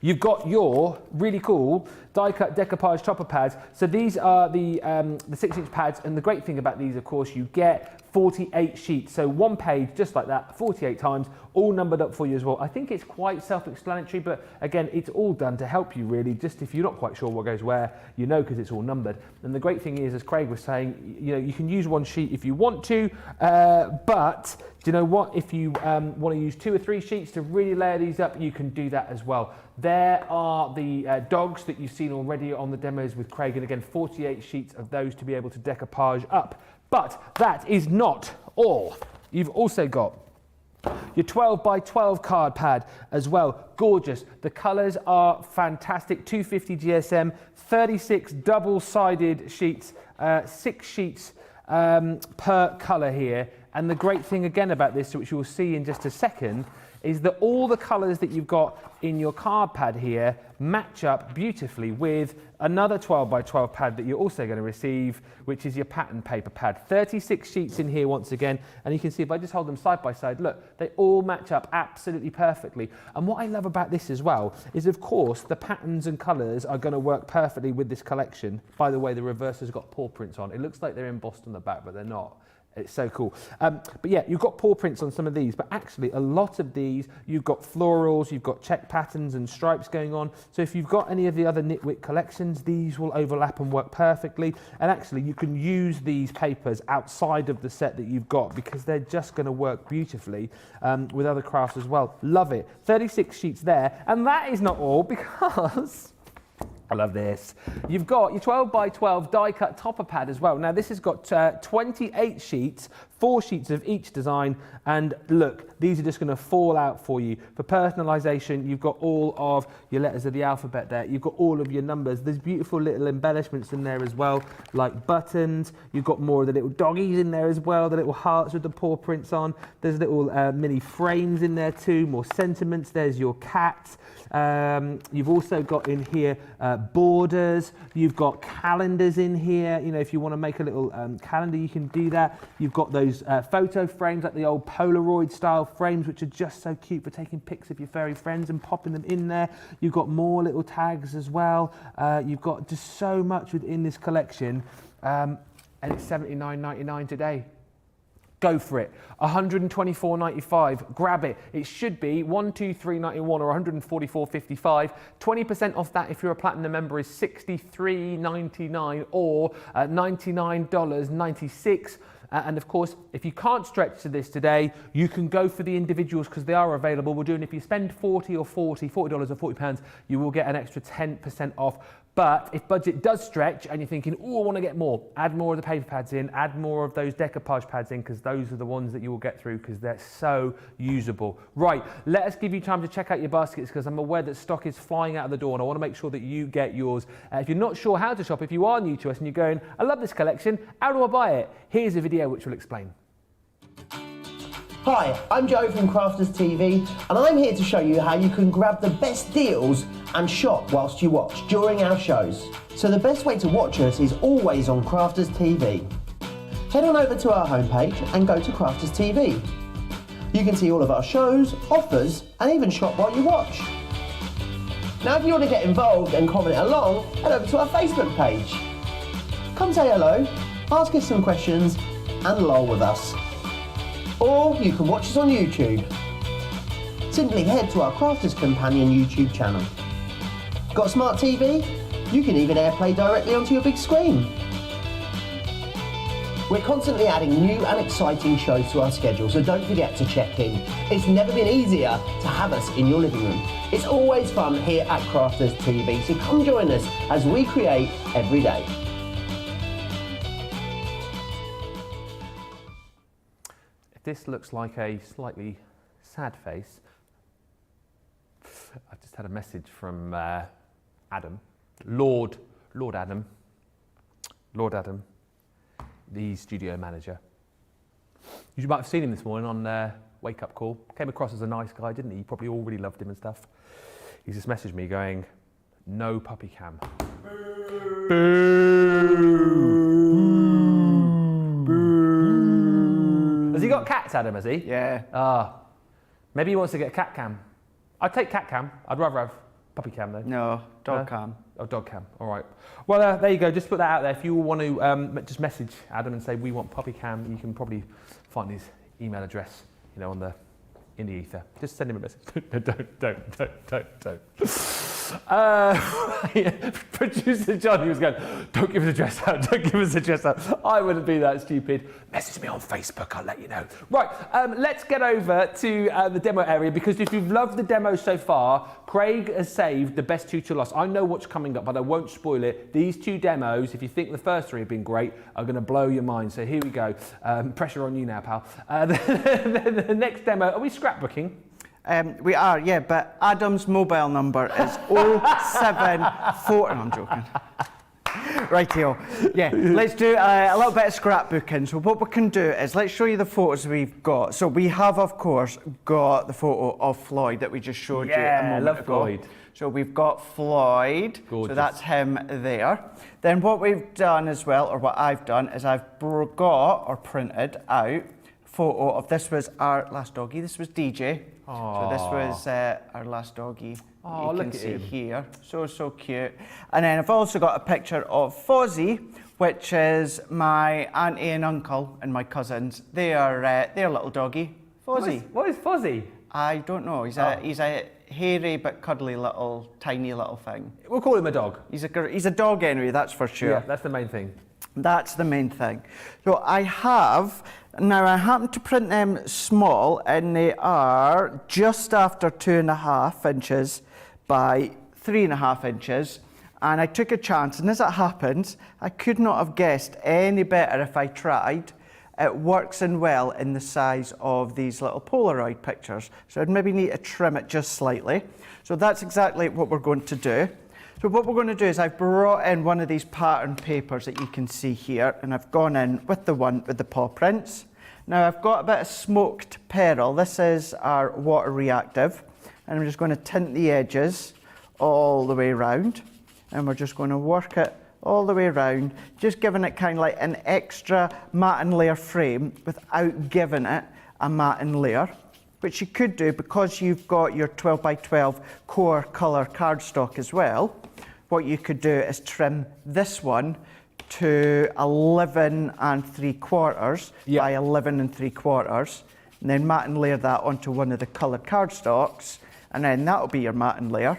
you've got your really cool die-cut decoupage topper pads. So these are the 6-inch pads, and the great thing about these, of course, you get 48 sheets. So one page, just like that, 48 times, all numbered up for you as well. I think it's quite self-explanatory, but again, it's all done to help you really. Just if you're not quite sure what goes where, you know, because it's all numbered. And the great thing is, as Craig was saying, you know, you can use one sheet if you want to, but do you know what? If you want to use 2 or 3 sheets to really layer these up, you can do that as well. There are the dogs that you've seen already on the demos with Craig, and again, 48 sheets of those to be able to decoupage up. But that is not all. You've also got your 12x12 card pad as well. Gorgeous. The colours are fantastic. 250 GSM, 36 double-sided sheets, 6 sheets per colour here. And the great thing again about this, which you will see in just a second, is that all the colours that you've got in your card pad here match up beautifully with another 12x12 pad that you're also going to receive, which is your pattern paper pad. 36 sheets in here once again, and you can see if I just hold them side by side, look, they all match up absolutely perfectly. And what I love about this as well is, of course, the patterns and colours are going to work perfectly with this collection. By the way, the reverse has got paw prints on. It looks like they're embossed on the back, but they're not. It's so cool. But yeah, you've got paw prints on some of these, but actually a lot of these, you've got florals, you've got check patterns and stripes going on. So if you've got any of the other Nitwit collections, these will overlap and work perfectly. And actually you can use these papers outside of the set that you've got, because they're just going to work beautifully with other crafts as well. Love it. 36 sheets there. And that is not all, because I love this. You've got your 12x12 die-cut topper pad as well. Now this has got 28 sheets, 4 sheets of each design, and look, these are just going to fall out for you. For personalisation, you've got all of your letters of the alphabet there. You've got all of your numbers. There's beautiful little embellishments in there as well, like buttons. You've got more of the little doggies in there as well, the little hearts with the paw prints on. There's little mini frames in there too, more sentiments. There's your cat. You've also got in here borders. You've got calendars in here. You know, if you want to make a little calendar, you can do that. You've got those photo frames, like the old Polaroid style frames, which are just so cute for taking pics of your furry friends and popping them in there. You've got more little tags as well. You've got just so much within this collection, and it's $79.99 today. Go for it. $124.95. Grab it. It should be $123.91 or $144.55. 20% off that if you're a platinum member is $63.99 or $99.96. And of course, if you can't stretch to this today, you can go for the individuals, because they are available. We're doing, if you spend $40 or £40, you will get an extra 10% off. But if budget does stretch and you're thinking, oh, I want to get more, add more of the paper pads in, add more of those decoupage pads in, because those are the ones that you will get through, because they're so usable. Right, let us give you time to check out your baskets, because I'm aware that stock is flying out of the door and I want to make sure that you get yours. If you're not sure how to shop, if you are new to us and you're going, I love this collection, how do I buy it? Here's a video which will explain. Hi, I'm Joe from Crafters TV, and I'm here to show you how you can grab the best deals and shop whilst you watch during our shows. So the best way to watch us is always on Crafters TV. Head on over to our homepage and go to Crafters TV. You can see all of our shows, offers, and even shop while you watch. Now if you want to get involved and comment along, head over to our Facebook page. Come say hello, ask us some questions, and lol with us. Or you can watch us on YouTube. Simply head to our Crafters Companion YouTube channel. Got a smart TV? You can even AirPlay directly onto your big screen. We're constantly adding new and exciting shows to our schedule, so don't forget to check in. It's never been easier to have us in your living room. It's always fun here at Crafters TV, so come join us as we create every day. If this looks like a slightly sad face, I've just had a message from Adam, Lord Adam, the studio manager. You might have seen him this morning on Wake Up Call. Came across as a nice guy, didn't he? You probably all really loved him and stuff. He's just messaged me going, no puppy cam. Boo. Boo. Has he got cats, Adam, has he? Yeah. Maybe he wants to get a cat cam. I'd take cat cam. I'd rather have puppy cam though. No, dog cam. Oh, dog cam. All right. Well, there you go. Just put that out there. If you want to just message Adam and say we want puppy cam, you can probably find his email address, you know, in the ether. Just send him a message. Don't. Producer John, he was going, don't give us a dress out, don't give us a dress out. I wouldn't be that stupid. Message me on Facebook, I'll let you know. Right, let's get over to the demo area, because if you've loved the demo so far, Craig has saved the best two to last. I know what's coming up, but I won't spoil it. These two demos, if you think the first three have been great, are going to blow your mind. So here we go. Pressure on you now, pal. The next demo, are we scrapbooking? We are, yeah, but Adam's mobile number is 074. No, I'm joking. Rightio. Yeah, let's do a little bit of scrapbooking. So what we can do is let's show you the photos we've got. So we have, of course, got the photo of Floyd that we just showed you a moment ago. Floyd. So we've got Floyd. Gorgeous. So that's him there. Then what we've done as well, or what I've done, is I've got or printed out a photo of, this was our last doggy. This was DJ. Aww. So this was our last doggy. Oh, you look can at see him. here. So cute. And then I've also got a picture of Fozzie, which is my auntie and uncle and my cousins. They are their little doggy, Fozzie. What is Fozzie? I don't know. He's a hairy but cuddly little, tiny little thing. We'll call him a dog. He's a dog anyway, that's for sure. Yeah, that's the main thing. That's the main thing. So I happen to print them small, and they are just after 2.5 inches by 3.5 inches. And I took a chance, and as it happens, I could not have guessed any better if I tried. It works in well in the size of these little Polaroid pictures. So I'd maybe need to trim it just slightly. So that's exactly what we're going to do. So what we're going to do is I've brought in one of these pattern papers that you can see here, and I've gone in with the one with the paw prints. Now I've got a bit of smoked peril. This is our water reactive, and I'm just going to tint the edges all the way around, and we're just going to work it all the way around, just giving it kind of like an extra matte layer frame without giving it a matte layer, which you could do because you've got your 12 by 12 core colour cardstock as well. What you could do is trim this one to 11 3/4 by 11 3/4, and then matte layer that onto one of the coloured cardstocks, and then that'll be your matte layer.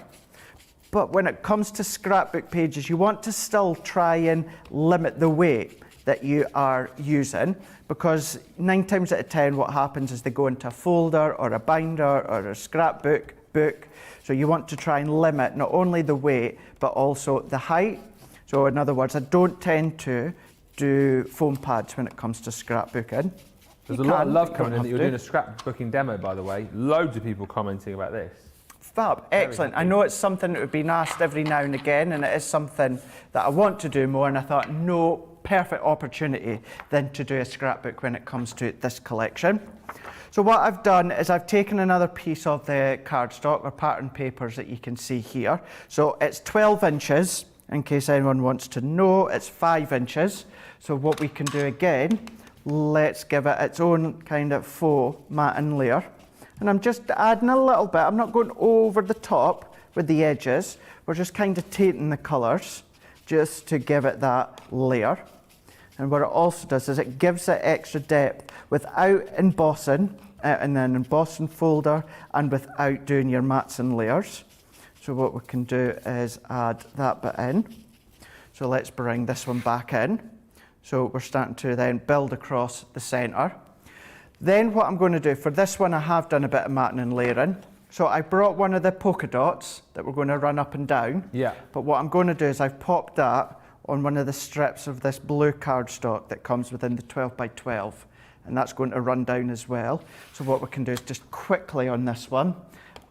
But when it comes to scrapbook pages, you want to still try and limit the weight that you are using, because 9 times out of 10 what happens is they go into a folder or a binder or a scrapbook book. So you want to try and limit not only the weight but also the height. So in other words, I don't tend to do foam pads when it comes to scrapbooking. There's a lot of love coming in that you're doing a scrapbooking demo, by the way. Loads of people commenting about this. Fab, excellent. I know it's something that would be asked every now and again, and it is something that I want to do more, and I thought, no perfect opportunity than to do a scrapbook when it comes to this collection. So what I've done is I've taken another piece of the cardstock or pattern papers that you can see here. So it's 12 inches, in case anyone wants to know, it's 5 inches. So what we can do again, let's give it its own kind of faux matte layer. And I'm just adding a little bit. I'm not going over the top with the edges. We're just kind of tainting the colours just to give it that layer. And what it also does is it gives it extra depth without embossing, in an embossing folder, and without doing your mats and layers. So what we can do is add that bit in. So let's bring this one back in. So we're starting to then build across the centre. Then what I'm going to do, for this one I have done a bit of matting and layering. So I brought one of the polka dots that we're going to run up and down. Yeah. But what I'm going to do is I've popped that on one of the strips of this blue cardstock that comes within the 12 by 12. And that's going to run down as well. So what we can do is just quickly on this one,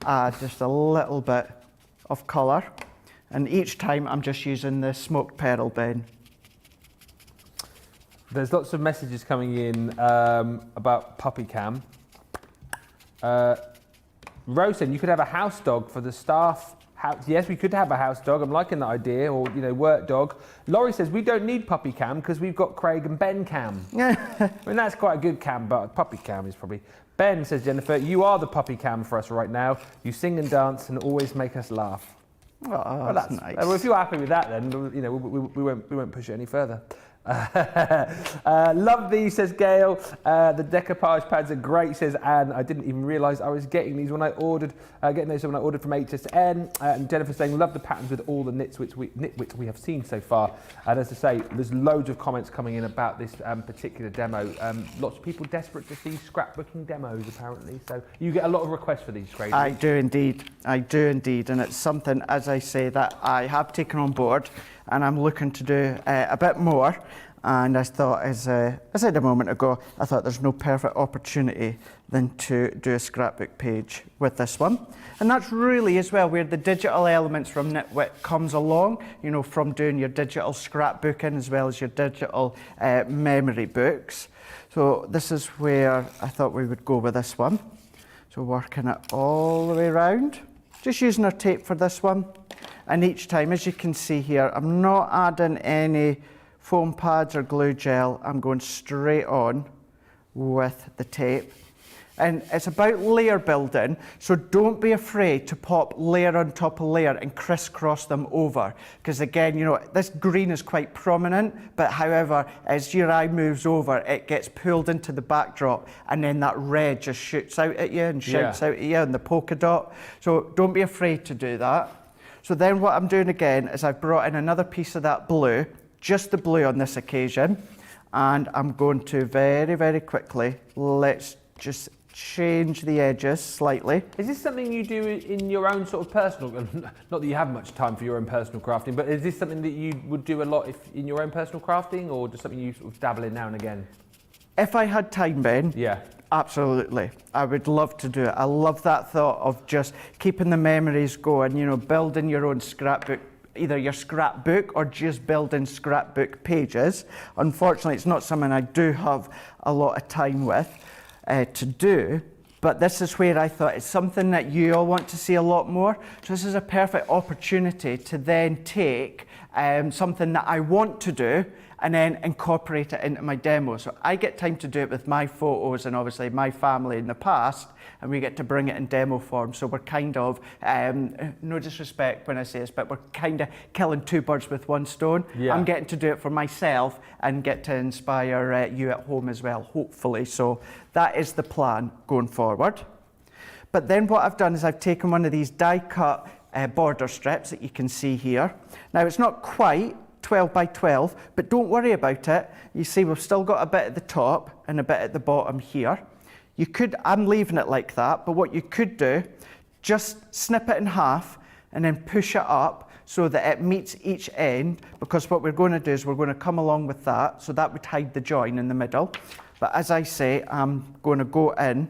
add just a little bit of colour. And each time I'm just using the smoked pearl pen. There's lots of messages coming in about puppy cam. Rose said you could have a house dog for the staff. Yes, we could have a house dog. I'm liking that idea, or work dog. Laurie says we don't need puppy cam because we've got Craig and Ben cam. I mean, that's quite a good cam, but puppy cam is probably. Ben says, Jennifer, you are the puppy cam for us right now. You sing and dance and always make us laugh. Oh, well, that's nice. Well, if you're happy with that, then we won't push it any further. Love these, says Gail. The decoupage pads are great, says Anne. I didn't even realise I was getting these when I ordered. Getting those when I ordered from HSN. And Jennifer saying, love the patterns with all the nitwits we have seen so far. And as I say, there's loads of comments coming in about this particular demo. Lots of people desperate to see scrapbooking demos, apparently. So you get a lot of requests for these, Craig. I do indeed. I do indeed. And it's something, as I say, that I have taken on board. And I'm looking to do a bit more. And I thought, as I said a moment ago, I thought there's no perfect opportunity than to do a scrapbook page with this one. And that's really as well where the digital elements from Nitwit comes along, from doing your digital scrapbooking as well as your digital memory books. So this is where I thought we would go with this one. So working it all the way around, just using our tape for this one. And each time, as you can see here, I'm not adding any foam pads or glue gel. I'm going straight on with the tape. And it's about layer building, so don't be afraid to pop layer on top of layer and crisscross them over. Because again, this green is quite prominent, but however, as your eye moves over, it gets pulled into the backdrop, and then that red just shoots out at you and shouts out at you, and the polka dot. So don't be afraid to do that. So then what I'm doing again is I've brought in another piece of that blue, just the blue on this occasion, and I'm going to very, very quickly, let's just change the edges slightly. Is this something you do in your own sort of personal, not that you have much time for your own personal crafting, but is this something that you would do a lot in your own personal crafting, or just something you sort of dabble in now and again? If I had time, Ben, yeah. Absolutely. I would love to do it. I love that thought of just keeping the memories going, building your own scrapbook, either your scrapbook or just building scrapbook pages. Unfortunately, it's not something I do have a lot of time with to do, but this is where I thought it's something that you all want to see a lot more. So this is a perfect opportunity to then take something that I want to do and then incorporate it into my demo. So I get time to do it with my photos and obviously my family in the past, and we get to bring it in demo form. So we're kind of, no disrespect when I say this, but we're kind of killing two birds with one stone. Yeah. I'm getting to do it for myself and get to inspire you at home as well, hopefully. So that is the plan going forward. But then what I've done is I've taken one of these die cut border strips that you can see here. Now it's not quite 12 by 12, but don't worry about it. You see we've still got a bit at the top and a bit at the bottom here. You could, I'm leaving it like that, but what you could do, just snip it in half and then push it up so that it meets each end, because what we're going to do is we're going to come along with that, so that would hide the join in the middle. But as I say, I'm going to go in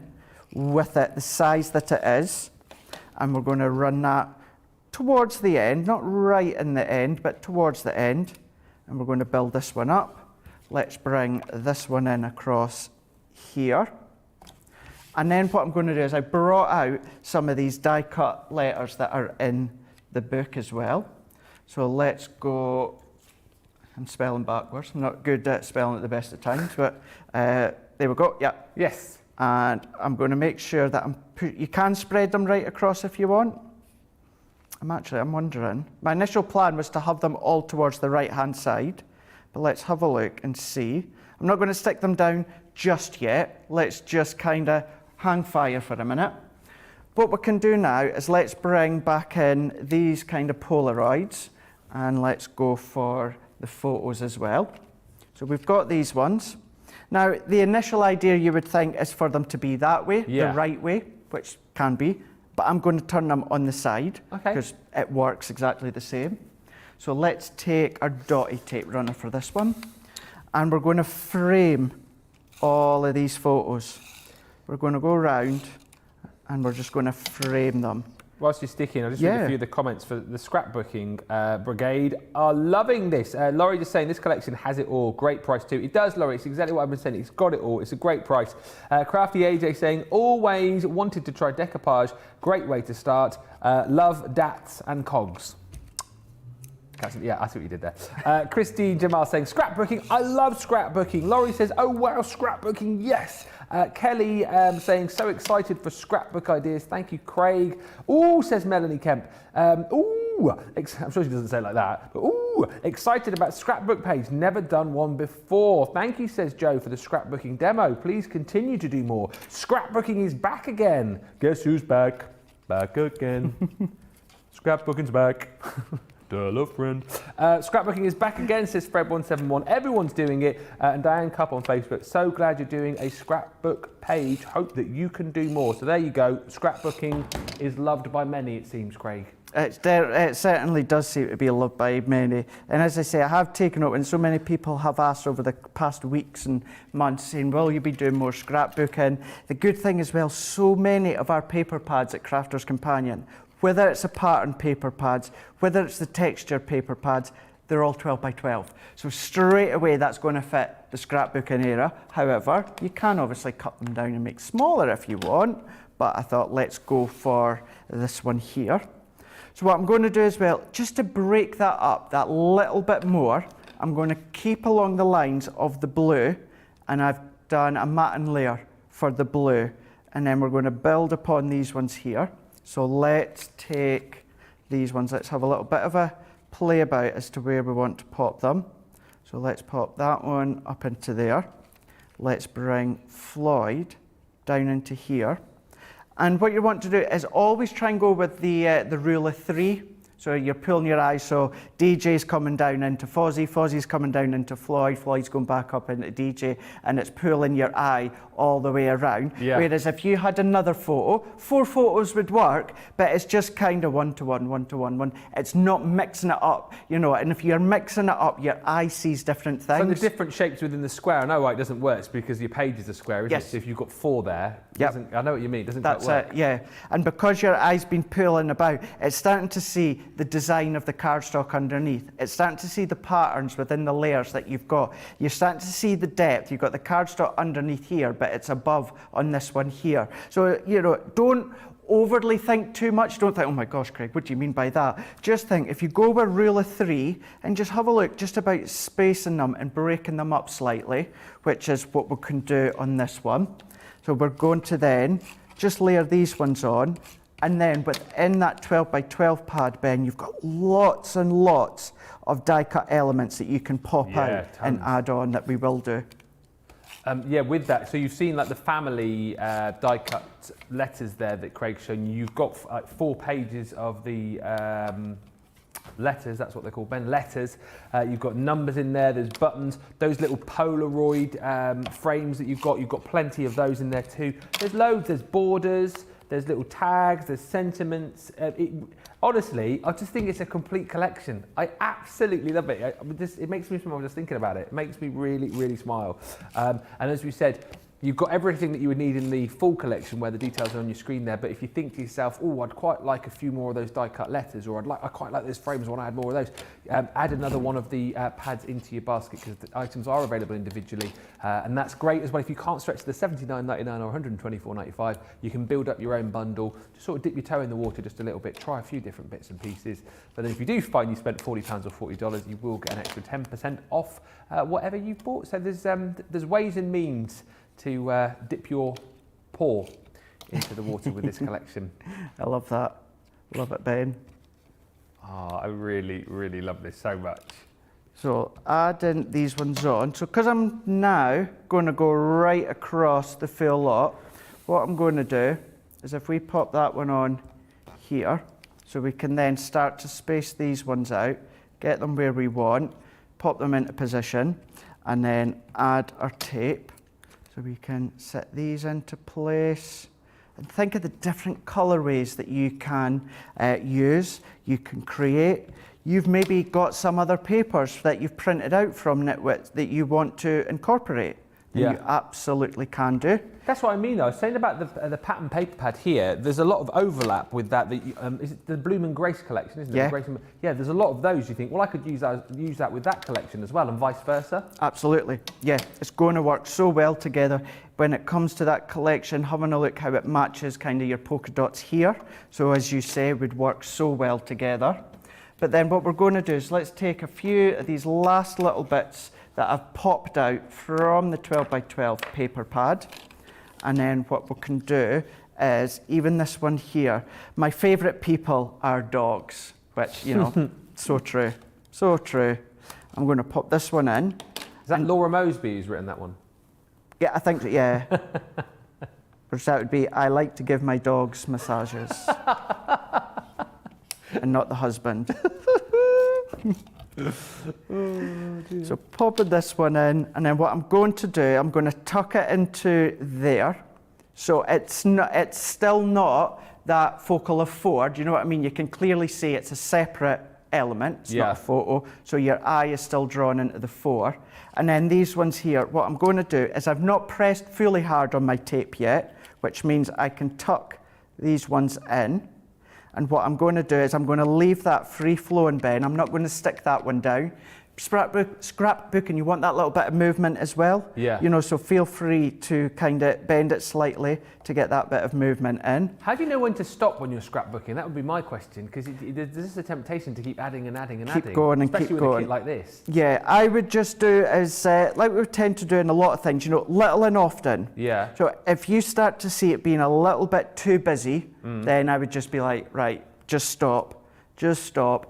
with it the size that it is, and we're going to run that towards the end, not right in the end, but towards the end. And we're going to build this one up. Let's bring this one in across here. And then what I'm going to do is I brought out some of these die cut letters that are in the book as well. So let's go, I'm spelling backwards. I'm not good at spelling at the best of times, but there we go, yeah. Yes. And I'm going to make sure that you can spread them right across if you want. I'm wondering, my initial plan was to have them all towards the right hand side, but let's have a look and see. I'm not going to stick them down just yet. Let's just kind of hang fire for a minute. What we can do now is let's bring back in these kind of Polaroids, and let's go for the photos as well. So we've got these ones. Now, the initial idea you would think is for them to be that way, the right way, which can be, but I'm going to turn them on the side because it works exactly the same. So let's take our dotty tape runner for this one, and we're going to frame all of these photos. We're going to go around and we're just going to frame them. Whilst you're sticking, I'll just read a few of the comments for the scrapbooking brigade are loving this. Laurie just saying this collection has it all. Great price too. It does, Laurie. It's exactly what I've been saying. It's got it all. It's a great price. Crafty AJ saying always wanted to try decoupage. Great way to start. Love DATs and cogs. Yeah, I see what you did there. Christine Jamal saying scrapbooking. I love scrapbooking. Laurie says, oh wow, scrapbooking. Yes. Kelly saying, so excited for scrapbook ideas. Thank you, Craig. Ooh, says Melanie Kemp. I'm sure she doesn't say it like that. But ooh, excited about scrapbook page. Never done one before. Thank you, says Joe, for the scrapbooking demo. Please continue to do more. Scrapbooking is back again. Guess who's back? Back again. Scrapbooking's back. Duh, friend. Scrapbooking is back again, says Fred171. Everyone's doing it. And Diane Cup on Facebook. So glad you're doing a scrapbook page. Hope that you can do more. So there you go. Scrapbooking is loved by many, it seems, Craig. It certainly does seem to be loved by many. And as I say, I have taken up, and so many people have asked over the past weeks and months saying, will you be doing more scrapbooking? The good thing as well, so many of our paper pads at Crafter's Companion, whether it's a pattern paper pads, whether it's the texture paper pads, they're all 12 by 12. So straight away, that's going to fit the scrapbooking era. However, you can obviously cut them down and make smaller if you want, but I thought let's go for this one here. So what I'm going to do as well, just to break that up that little bit more, I'm going to keep along the lines of the blue, and I've done a matten layer for the blue, and then we're going to build upon these ones here. So let's take these ones, let's have a little bit of a play about as to where we want to pop them. So let's pop that one up into there. Let's bring Floyd down into here. And what you want to do is always try and go with the rule of 3. So you're pulling your eye, so DJ's coming down into Fozzie, Fozzie's coming down into Floyd, Floyd's going back up into DJ, and it's pulling your eye all the way around. Yeah. Whereas if you had another photo, 4 photos would work, but it's just kind of 1 to 1, 1 to 1, 1. It's not mixing it up, you know, and if you're mixing it up, your eye sees different things. So the different shapes within the square, I know why it doesn't work, it's because your page is a square, isn't it? So if you've got 4 there, I know what you mean, it doesn't quite work. That's it, yeah. And because your eye's been pulling about, it's starting to see the design of the cardstock underneath. It's starting to see the patterns within the layers that you've got. You're starting to see the depth. You've got the cardstock underneath here, but it's above on this one here. So, you know, don't overly think too much. Don't think, oh my gosh, Craig, what do you mean by that? Just think, if you go with rule of 3 and just have a look just about spacing them and breaking them up slightly, which is what we can do on this one. So we're going to then just layer these ones on, and then within that 12 by 12 pad, Ben, you've got lots and lots of die cut elements that you can pop out and add on that we will do. Yeah, with that, so you've seen like the family die cut letters there that Craig's shown you. You've got like 4 pages of the letters, that's what they're called, Ben, letters. You've got numbers in there, there's buttons, those little Polaroid frames that you've got plenty of those in there too. There's loads, there's borders, there's little tags, there's sentiments. Honestly, I just think it's a complete collection. I absolutely love it. It makes me smile just thinking about it. It makes me really, really smile. And as we said, you've got everything that you would need in the full collection where the details are on your screen there, but if you think to yourself, oh, I'd quite like a few more of those die cut letters, or I quite like those frames, I want to add more of those, add another one of the pads into your basket, because the items are available individually, and that's great as well. If you can't stretch to the $79.99 or $124.95, you can build up your own bundle, just sort of dip your toe in the water just a little bit, try a few different bits and pieces, but then if you do find you spent £40 or $40, you will get an extra 10% off whatever you've bought. So there's ways and means to dip your paw into the water with this collection. I love that. Love it, Ben. Oh, I really, really love this so much. So adding these ones on. So because I'm now going to go right across the full lot, what I'm going to do is if we pop that one on here, so we can then start to space these ones out, get them where we want, pop them into position, and then add our tape. So we can set these into place. And think of the different colorways that you can use, you can create. You've maybe got some other papers that you've printed out from Nitwit that you want to incorporate. Yeah. You absolutely can do. That's what I mean, though. I was saying about the pattern paper pad here. There's a lot of overlap with that. Is it the Bloom and Grace collection, isn't it? Yeah. Yeah. There's a lot of those. You think, well, I could use that with that collection as well, and vice versa. Absolutely. Yeah, it's going to work so well together. When it comes to that collection, having a look how it matches kind of your polka dots here. So as you say, would work so well together. But then what we're going to do is let's take a few of these last little bits that I've popped out from the 12 by 12 paper pad. And then what we can do is even this one here. My favourite people are dogs, which, you know, so true, so true. I'm going to pop this one in. Is that Laura Mosby who's written that one? Yeah, I think that, yeah. Which that would be, I like to give my dogs massages. And not the husband. So popping this one in, and then what I'm going to do, I'm going to tuck it into there. So it's still not that focal of 4. Do you know what I mean? You can clearly see it's a separate element. It's not a photo. So your eye is still drawn into the 4. And then these ones here, what I'm going to do is I've not pressed fully hard on my tape yet, which means I can tuck these ones in. And what I'm going to do is I'm going to leave that free flowing, Ben. I'm not going to stick that one down. Scrapbooking, you want that little bit of movement as well. Yeah. You know, so feel free to kind of bend it slightly to get that bit of movement in. How do you know when to stop when you're scrapbooking? That would be my question, because there's a temptation to keep adding and adding and adding. Keep going and especially keep with going. a kit like this. Yeah, I would just do as, like we tend to do in a lot of things, you know, little and often. Yeah. So if you start to see it being a little bit too busy, then I would just be like, right, just stop,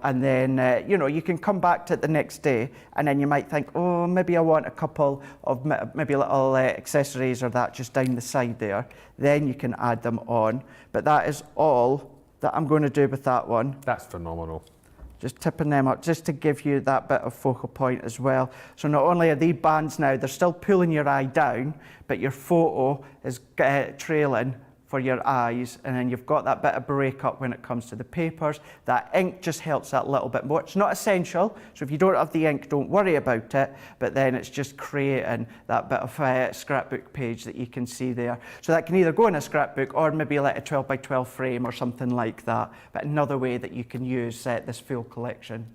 and then, you know, you can come back to it the next day, and then you might think, oh, maybe I want a couple of maybe little accessories or that just down the side there. Then you can add them on. But that is all that I'm going to do with that one. That's phenomenal. Just tipping them up, just to give you that bit of focal point as well. So not only are these bands now, they're still pulling your eye down, but your photo is trailing for your eyes, and then you've got that bit of breakup when it comes to the papers. That ink just helps that little bit more. It's not essential, so if you don't have the ink, don't worry about it, but then it's just creating that bit of scrapbook page that you can see there. So that can either go in a scrapbook or maybe like a 12 by 12 frame or something like that, but another way that you can use this full collection.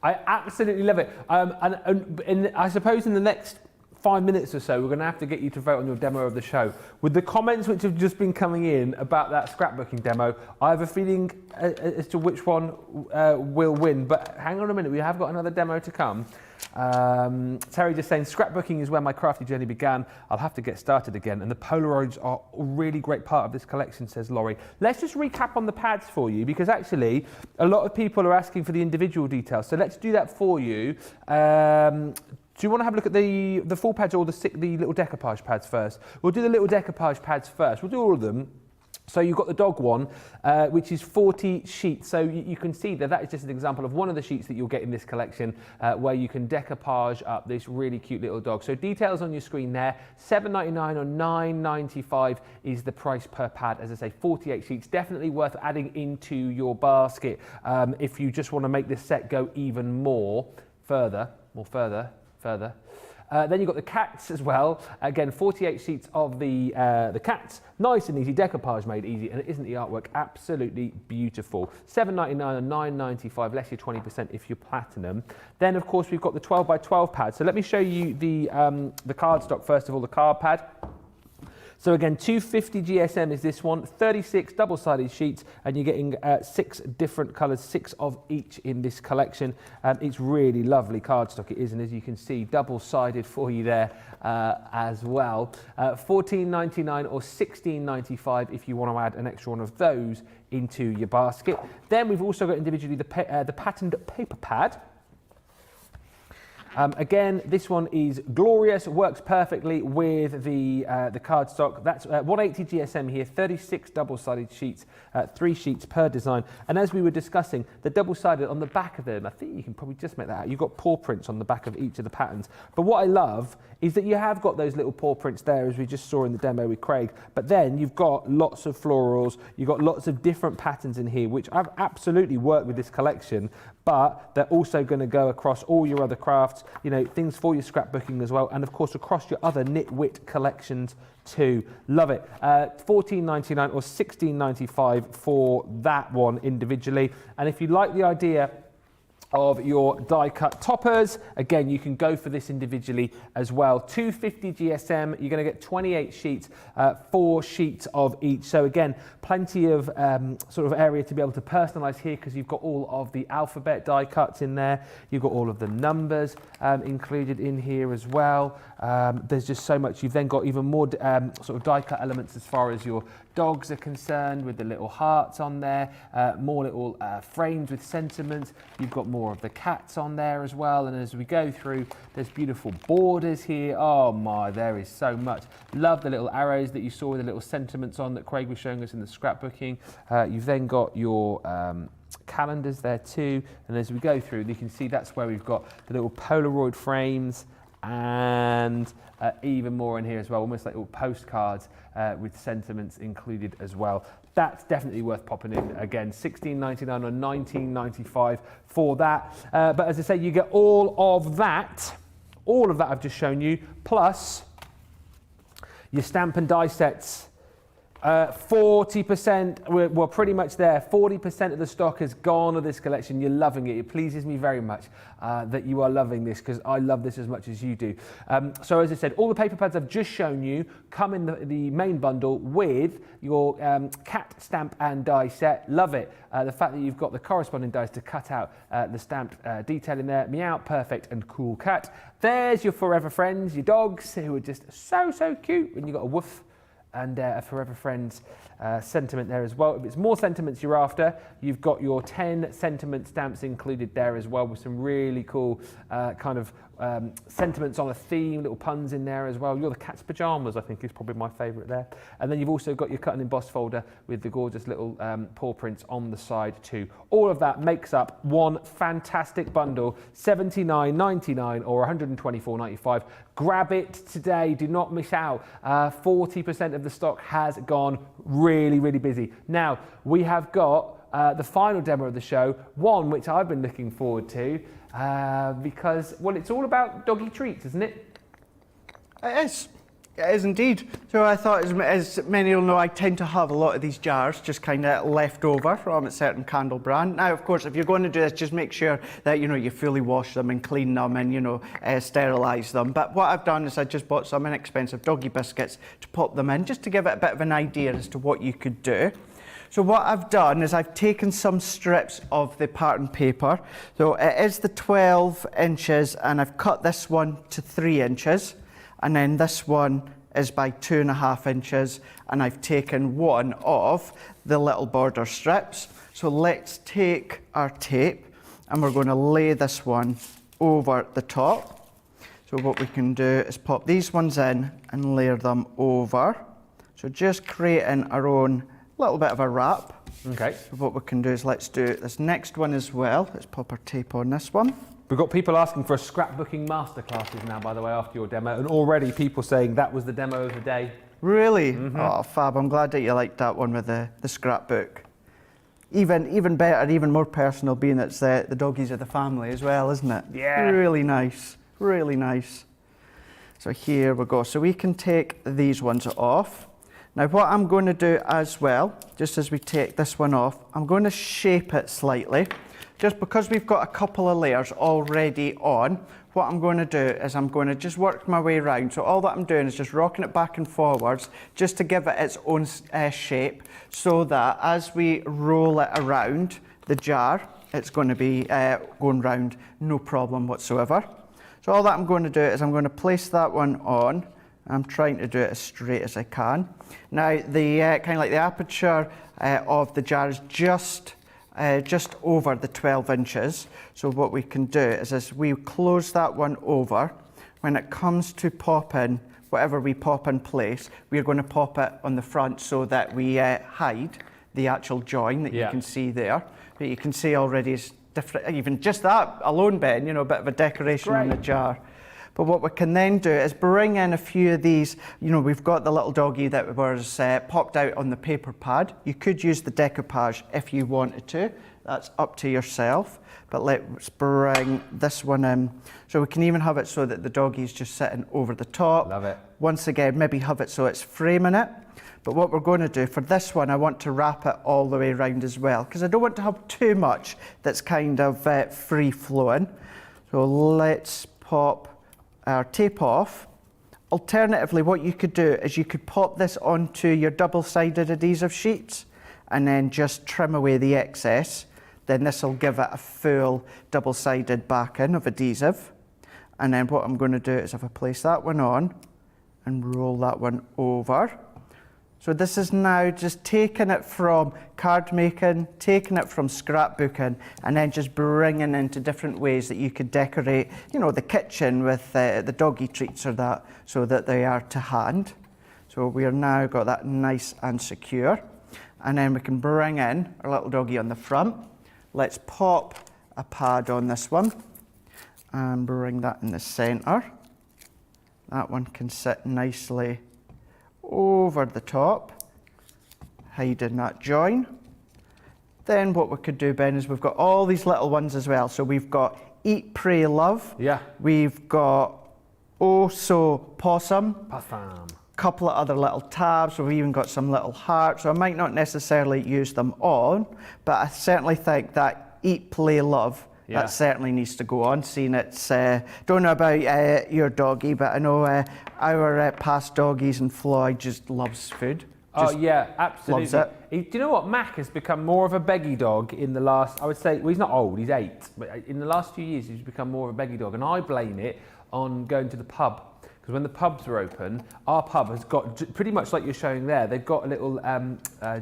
I absolutely love it. And I suppose in the next 5 minutes or so, we're going to have to get you to vote on your demo of the show. With the comments which have just been coming in about that scrapbooking demo, I have a feeling as to which one will win. But hang on a minute, we have got another demo to come. Terry just saying, scrapbooking is where my crafty journey began. I'll have to get started again. And the Polaroids are a really great part of this collection, says Laurie. Let's just recap on the pads for you, because actually a lot of people are asking for the individual details. So let's do that for you. Do you want to have a look at the full pads or the little decoupage pads first? We'll do the little decoupage pads first. We'll do all of them. So you've got the dog one, which is 40 sheets. So you can see that is just an example of one of the sheets that you'll get in this collection, where you can decoupage up this really cute little dog. So details on your screen there, $7.99 or $9.95 is the price per pad. As I say, 48 sheets, definitely worth adding into your basket if you just want to make this set go even further. Then you've got the cats as well. Again, 48 sheets of the cats. Nice and easy, decoupage made easy, and isn't the artwork absolutely beautiful? $7.99 and $9.95, less your 20% if you're platinum. Then, of course, we've got the 12 by 12 pad. So let me show you the cardstock first of all, the card pad. So again, 250 GSM is this one, 36 double-sided sheets, and you're getting 6 different colours, 6 of each in this collection. It's really lovely cardstock, it is, and as you can see, double-sided for you there as well. $14.99 or $16.95 if you want to add an extra one of those into your basket. Then we've also got individually the patterned paper pad. Again, this one is glorious, works perfectly with the cardstock. That's 180 GSM here, 36 double-sided sheets, 3 sheets per design. And as we were discussing, the double-sided on the back of them, I think you can probably just make that out. You've got paw prints on the back of each of the patterns. But what I love is that you have got those little paw prints there, as we just saw in the demo with Craig. But then you've got lots of florals, you've got lots of different patterns in here, which I've absolutely worked with this collection, but they're also going to go across all your other crafts, you know, things for your scrapbooking as well, and of course across your other Nitwit collections too. Love it. $14.99 or $16.95 for that one individually. And if you like the idea of your die cut toppers, again, you can go for this individually as well. 250 GSM, you're going to get 28 sheets, 4 sheets of each. So again, plenty of sort of area to be able to personalize here, because you've got all of the alphabet die cuts in there. You've got all of the numbers included in here as well. There's just so much. You've then got even more sort of die cut elements as far as your dogs are concerned, with the little hearts on there, more little frames with sentiments. You've got more of the cats on there as well, and as we go through, there's beautiful borders here. Oh my, there is so much. Love the little arrows that you saw with the little sentiments on that Craig was showing us in the scrapbooking. You've then got your calendars there too, and as we go through, you can see that's where we've got the little Polaroid frames, and even more in here as well, almost like little postcards with sentiments included as well. That's definitely worth popping in. Again, $16.99 or $19.95 for that. But as I say, you get all of that I've just shown you, plus your stamp and die sets. 40%, we're pretty much there. 40% of the stock has gone of this collection. You're loving it. It pleases me very much that you are loving this, because I love this as much as you do. So as I said, all the paper pads I've just shown you come in the main bundle with your cat stamp and die set. Love it. The fact that you've got the corresponding dies to cut out the stamped detail in there. Meow, perfect, and cool cat. There's your forever friends, your dogs, who are just so, so cute. And you've got a woof and a Forever Friends sentiment there as well. If it's more sentiments you're after, you've got your 10 sentiment stamps included there as well, with some really cool kind of sentiments on a theme, little puns in there as well. You're the cat's pajamas, I think, is probably my favourite there. And then you've also got your cut and emboss folder with the gorgeous little paw prints on the side too. All of that makes up one fantastic bundle, $79.99 or $124.95. Grab it today, do not miss out. 40% of the stock has gone. Really, really busy. Now, we have got the final demo of the show, one which I've been looking forward to, because, well, it's all about doggy treats, isn't it? It is. It is indeed. So I thought, as many will know, I tend to have a lot of these jars just kind of left over from a certain candle brand. Now, of course, if you're going to do this, just make sure that, you know, you fully wash them and clean them and, you know, sterilise them. But what I've done is I just bought some inexpensive doggy biscuits to pop them in, just to give it a bit of an idea as to what you could do. So what I've done is I've taken some strips of the pattern paper. So it is the 12 inches, and I've cut this one to 3 inches. And then this one is by 2.5 inches, and I've taken one of the little border strips. So let's take our tape, and we're going to lay this one over the top. So what we can do is pop these ones in and layer them over. So just creating our own little bit of a wrap. Okay. So what we can do is let's do this next one as well. Let's pop our tape on this one. We've got people asking for a scrapbooking masterclasses now, by the way, after your demo, and already people saying that was the demo of the day. Really? Oh, fab. I'm glad that you liked that one with the scrapbook. Even better, even more personal, being it's the doggies of the family as well, isn't it? Yeah. Really nice. Really nice. So here we go. So we can take these ones off. Now what I'm going to do as well, just as we take this one off, I'm going to shape it slightly. Just because we've got a couple of layers already on, what I'm going to do is I'm going to just work my way around. So all that I'm doing is just rocking it back and forwards, just to give it its own shape, so that as we roll it around the jar, it's going to be going round no problem whatsoever. So all that I'm going to do is I'm going to place that one on. I'm trying to do it as straight as I can. Now the kind of like the aperture of the jar is just just over the 12 inches. So what we can do is as we close that one over, when it comes to popping, whatever we pop in place, we're going to pop it on the front so that we hide the actual join that you can see there. But you can see already it's different, even just that alone, Ben, you know, a bit of a decoration on the jar. But what we can then do is bring in a few of these, you know, we've got the little doggy that was popped out on the paper pad. You could use the decoupage if you wanted to. That's up to yourself. But let's bring this one in. So we can even have it so that the doggy's just sitting over the top. Love it. Once again, maybe have it so it's framing it. But what we're going to do for this one, I want to wrap it all the way around as well, because I don't want to have too much that's kind of free flowing. So let's pop our tape off. Alternatively, what you could do is you could pop this onto your double-sided adhesive sheets and then just trim away the excess. Then this will give it a full double-sided backing of adhesive. And then what I'm going to do is if I place that one on and roll that one over. So this is now just taking it from card making, taking it from scrapbooking, and then just bringing into different ways that you could decorate, you know, the kitchen with the doggy treats or that, so that they are to hand. So we are now got that nice and secure. And then we can bring in our little doggy on the front. Let's pop a pad on this one and bring that in the center. That one can sit nicely over the top, hiding that join. Then what we could do, Ben, is we've got all these little ones as well. So we've got Eat, Pray, Love. Yeah. We've got Oh So Possum. Possum. Couple of other little tabs. We've even got some little hearts. So I might not necessarily use them all, but I certainly think that Eat, Play, Love, that certainly needs to go on, seeing it's, don't know about your doggy, but I know our past doggies and Floyd just loves food. Oh yeah, absolutely. Loves it. Do you know what? Mac has become more of a beggy dog in the last, I would say, well, he's not old, he's 8, but in the last few years he's become more of a beggy dog, and I blame it on going to the pub. Because when the pubs are open, our pub has got, pretty much like you're showing there, they've got a little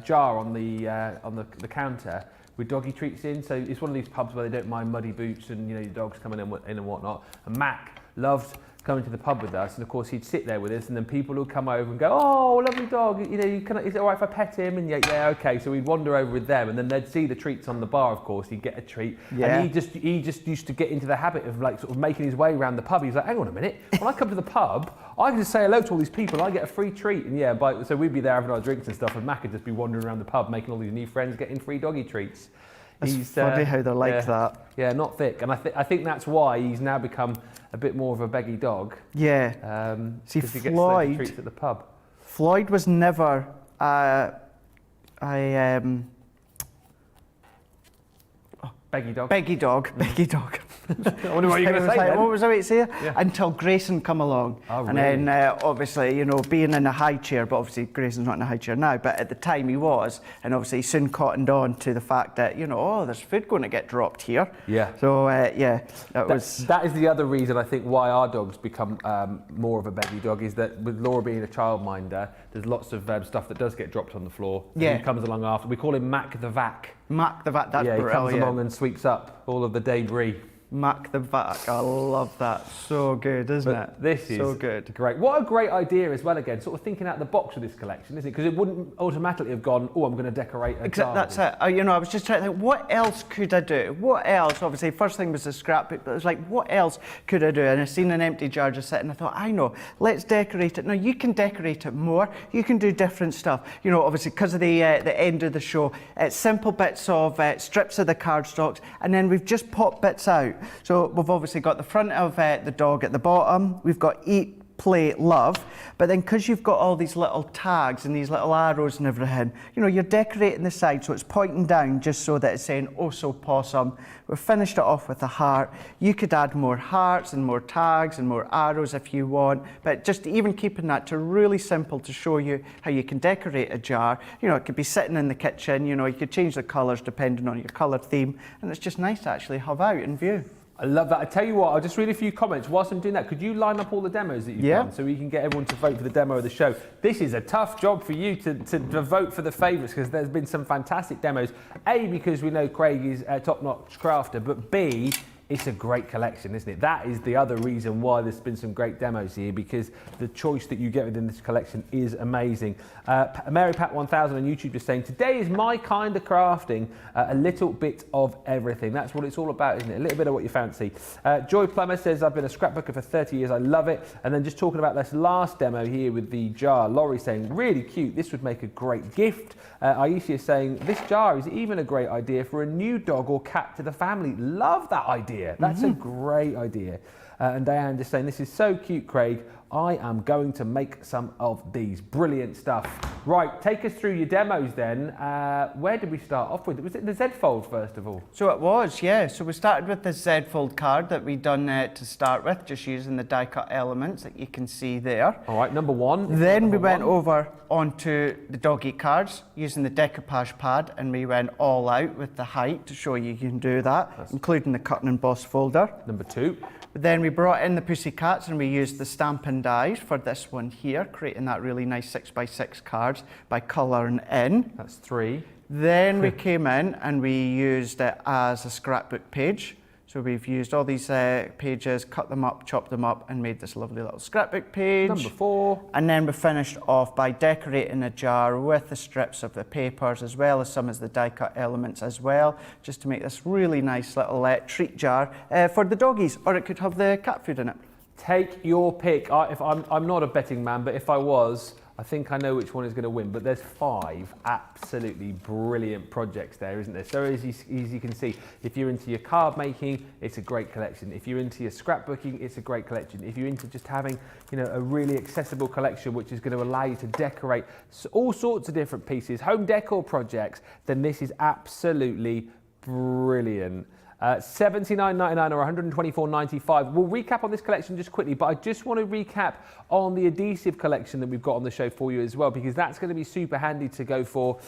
jar on the counter with doggy treats in. So it's one of these pubs where they don't mind muddy boots and, you know, your dog's coming in and whatnot. And Mac loved coming to the pub with us, and of course he'd sit there with us, and then people would come over and go, "Oh, lovely dog, you know, is it all right if I pet him?" And yeah, okay. So we'd wander over with them, and then they'd see the treats on the bar. Of course, he'd get a treat, and he just used to get into the habit of like sort of making his way around the pub. He's like, "Hang on a minute, when I come to the pub, I can just say hello to all these people, and I get a free treat." And so we'd be there having our drinks and stuff, and Mac would just be wandering around the pub, making all these new friends, getting free doggy treats. It's funny how they're like that. Yeah, not thick. And I think that's why he's now become a bit more of a beggy dog. Yeah. See, he gets loads of treats at the pub. Floyd was never beggy dog. Beggy dog. Beggy dog. I wonder what you're going to say then. What was I about to say? Yeah. Until Grayson come along. Oh, and really? then obviously, you know, being in a high chair, but obviously Grayson's not in a high chair now, but at the time he was, and obviously he soon cottoned on to the fact that, you know, oh, there's food going to get dropped here. Yeah. So that is the other reason I think why our dog's become more of a beggy dog, is that with Laura being a childminder, there's lots of stuff that does get dropped on the floor. Yeah. He comes along after. We call him Mac the Vac. Mac the Vac, that's brilliant. brilliant. He comes along and sweeps up all of the debris. Mac the Vac, I love that. So good, isn't it? This is so good. Great. What a great idea as well, again, sort of thinking out the box with this collection, isn't it? Because it wouldn't automatically have gone, oh, I'm going to decorate a garden. That's it. You know, I was just trying to think, what else could I do? What else? Obviously, first thing was the scrapbook, but it was like, what else could I do? And I seen an empty jar just sitting, I thought, I know, let's decorate it. Now, you can decorate it more. You can do different stuff. You know, obviously, because of the end of the show, it's simple bits of strips of the cardstocks, and then we've just popped bits out. So we've obviously got the front of the dog at the bottom. We've got Eat, Play, Love. But then because you've got all these little tags and these little arrows and everything, you know, you're decorating the side so it's pointing down just so that it's saying, oh, so Possum. We've finished it off with a heart. You could add more hearts and more tags and more arrows if you want, but just even keeping that to really simple to show you how you can decorate a jar. You know, it could be sitting in the kitchen, you know, you could change the colours depending on your colour theme, and it's just nice to actually have out in view. I love that. I tell you what, I'll just read a few comments. Whilst I'm doing that, could you line up all the demos that you've done so we can get everyone to vote for the demo of the show? This is a tough job for you to vote for the favourites, because there's been some fantastic demos. A, because we know Craig is a top-notch crafter, but B, it's a great collection, isn't it? That is the other reason why there's been some great demos here, because the choice that you get within this collection is amazing. Mary Pat 1000 on YouTube is saying, today is my kind of crafting, a little bit of everything. That's what it's all about, isn't it? A little bit of what you fancy. Joy Plummer says, I've been a scrapbooker for 30 years, I love it. And then just talking about this last demo here with the jar, Laurie saying, really cute, this would make a great gift. Aisha is saying, this jar is even a great idea for a new dog or cat to the family. Love that idea. That's a great idea. And Diane just saying, this is so cute, Craig. I am going to make some of these. Brilliant stuff. Right, take us through your demos then. Where did we start off with? Was it the Z Fold first of all? So it was, yeah. So we started with the Z Fold card that we done to start with, just using the die cut elements that you can see there. All right, number one. Then we went over onto the doggy cards using the Decoupage pad, and we went all out with the height to show you can do that, including the cut and emboss folder. Number two. Then we brought in the Pussycats and we used the Stampin' Dies for this one here, creating that really nice 6x6 cards by colouring in. That's three. Then we came in and we used it as a scrapbook page. So we've used all these pages, cut them up, chopped them up, and made this lovely little scrapbook page. Number four. And then we finished off by decorating a jar with the strips of the papers, as well as some of the die cut elements as well, just to make this really nice little treat jar for the doggies, or it could have the cat food in it. Take your pick. I'm not a betting man, but if I was, I think I know which one is going to win, but there's 5 absolutely brilliant projects there, isn't there? So as you can see, if you're into your card making, it's a great collection. If you're into your scrapbooking, it's a great collection. If you're into just having, you know, a really accessible collection, which is going to allow you to decorate all sorts of different pieces, home decor projects, then this is absolutely brilliant. $79.99 or $124.95. We'll recap on this collection just quickly, but I just want to recap on the adhesive collection that we've got on the show for you as well, because that's going to be super handy to go for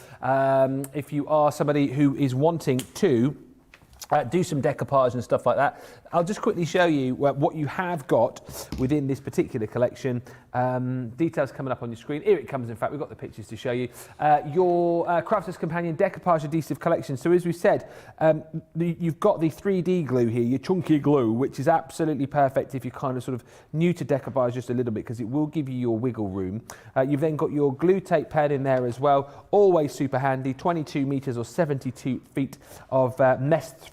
if you are somebody who is wanting to do some decoupage and stuff like that. I'll just quickly show you what you have got within this particular collection. Details coming up on your screen. Here it comes, in fact, we've got the pictures to show you. Your Crafter's Companion Decoupage Adhesive Collection. So as we said, you've got the 3D glue here, your chunky glue, which is absolutely perfect if you're kind of sort of new to decoupage just a little bit, because it will give you your wiggle room. You've then got your glue tape pen in there as well, always super handy, 22 meters or 72 feet of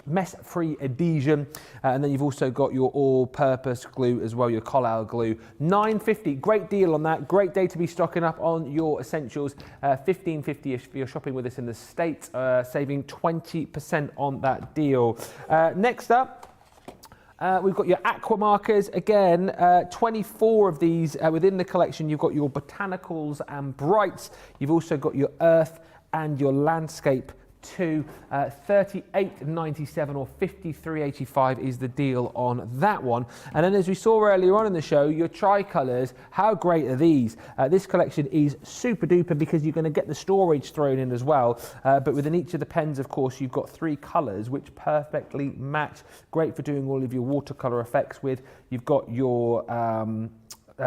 mess-free adhesion. And then you've also got your all-purpose glue as well, your collal glue. $9.50, great deal on that. Great day to be stocking up on your essentials. $15.50 if you're shopping with us in the States, saving 20% on that deal. Next up, we've got your Aqua Markers. Again, 24 of these within the collection. You've got your Botanicals and Brights. You've also got your Earth and your Landscape to $38.97 or $53.85 is the deal on that one. And then, as we saw earlier on in the show, your tricolours, how great are these? This collection is super duper because you're going to get the storage thrown in as well, but within each of the pens, of course, you've got 3 colours which perfectly match. Great for doing all of your watercolour effects with. You've got your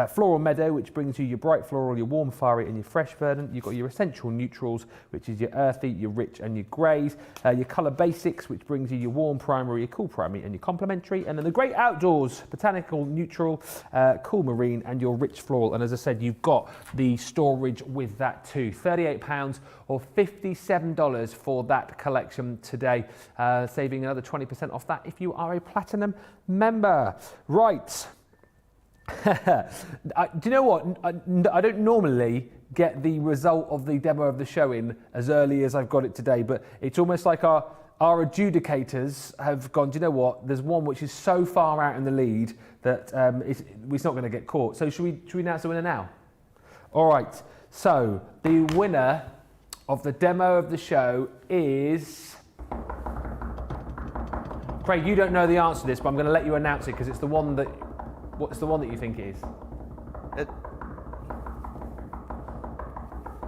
Floral Meadow, which brings you your bright floral, your warm fiery and your fresh verdant. You've got your essential neutrals, which is your earthy, your rich and your greys. Your colour basics, which brings you your warm primary, your cool primary and your complementary. And then the great outdoors, botanical neutral, cool marine and your rich floral. And as I said, you've got the storage with that too. £38 or $57 for that collection today, saving another 20% off that if you are a platinum member. Right. Do you know what? I don't normally get the result of the demo of the show in as early as I've got it today, but it's almost like our adjudicators have gone, do you know what? There's one which is so far out in the lead that it's not going to get caught. So should we announce the winner now? All right. So the winner of the demo of the show is... Craig, you don't know the answer to this, but I'm going to let you announce it because it's the one that... What's the one that you think it is?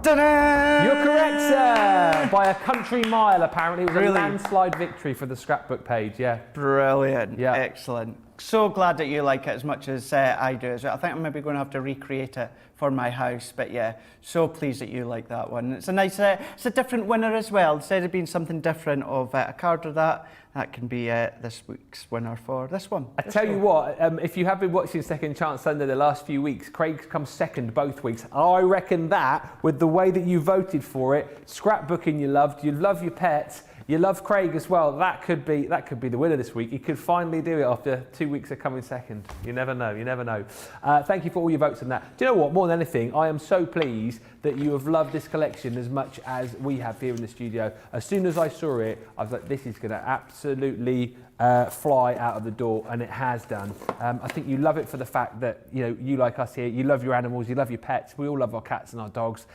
Ta-da! You're correct, sir. By a country mile, apparently. It was Really? a landslide victory for the scrapbook page, yeah. Brilliant. Yeah. Excellent. So glad that you like it as much as I do as well. I think I'm maybe going to have to recreate it for my house, but yeah, so pleased that you like that one. It's a nice, it's a different winner as well. Instead of being something different of a card of that can be this week's winner for this one. I tell you what, if you have been watching Second Chance Sunday the last few weeks, Craig's come second both weeks. I reckon that, with the way that you voted for it, scrapbooking you love your pets, you love Craig as well. That could be the winner this week. He could finally do it after 2 weeks of coming second. You never know. You never know. Thank you for all your votes on that. Do you know what? More than anything, I am so pleased that you have loved this collection as much as we have here in the studio. As soon as I saw it, I was like, this is going to absolutely fly out of the door, and it has done. I think you love it for the fact that you like us here. You love your animals. You love your pets. We all love our cats and our dogs.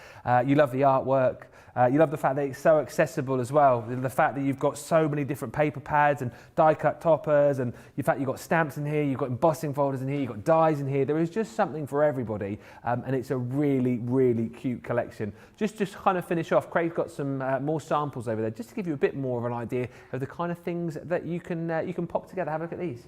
You love the artwork. You love the fact that it's so accessible as well. The fact that you've got so many different paper pads and die-cut toppers, and the fact you've got stamps in here, you've got embossing folders in here, you've got dies in here. There is just something for everybody, and it's a really, really cute collection. Just kind of finish off, Craig's got some more samples over there, just to give you a bit more of an idea of the kind of things that you can pop together. Have a look at these.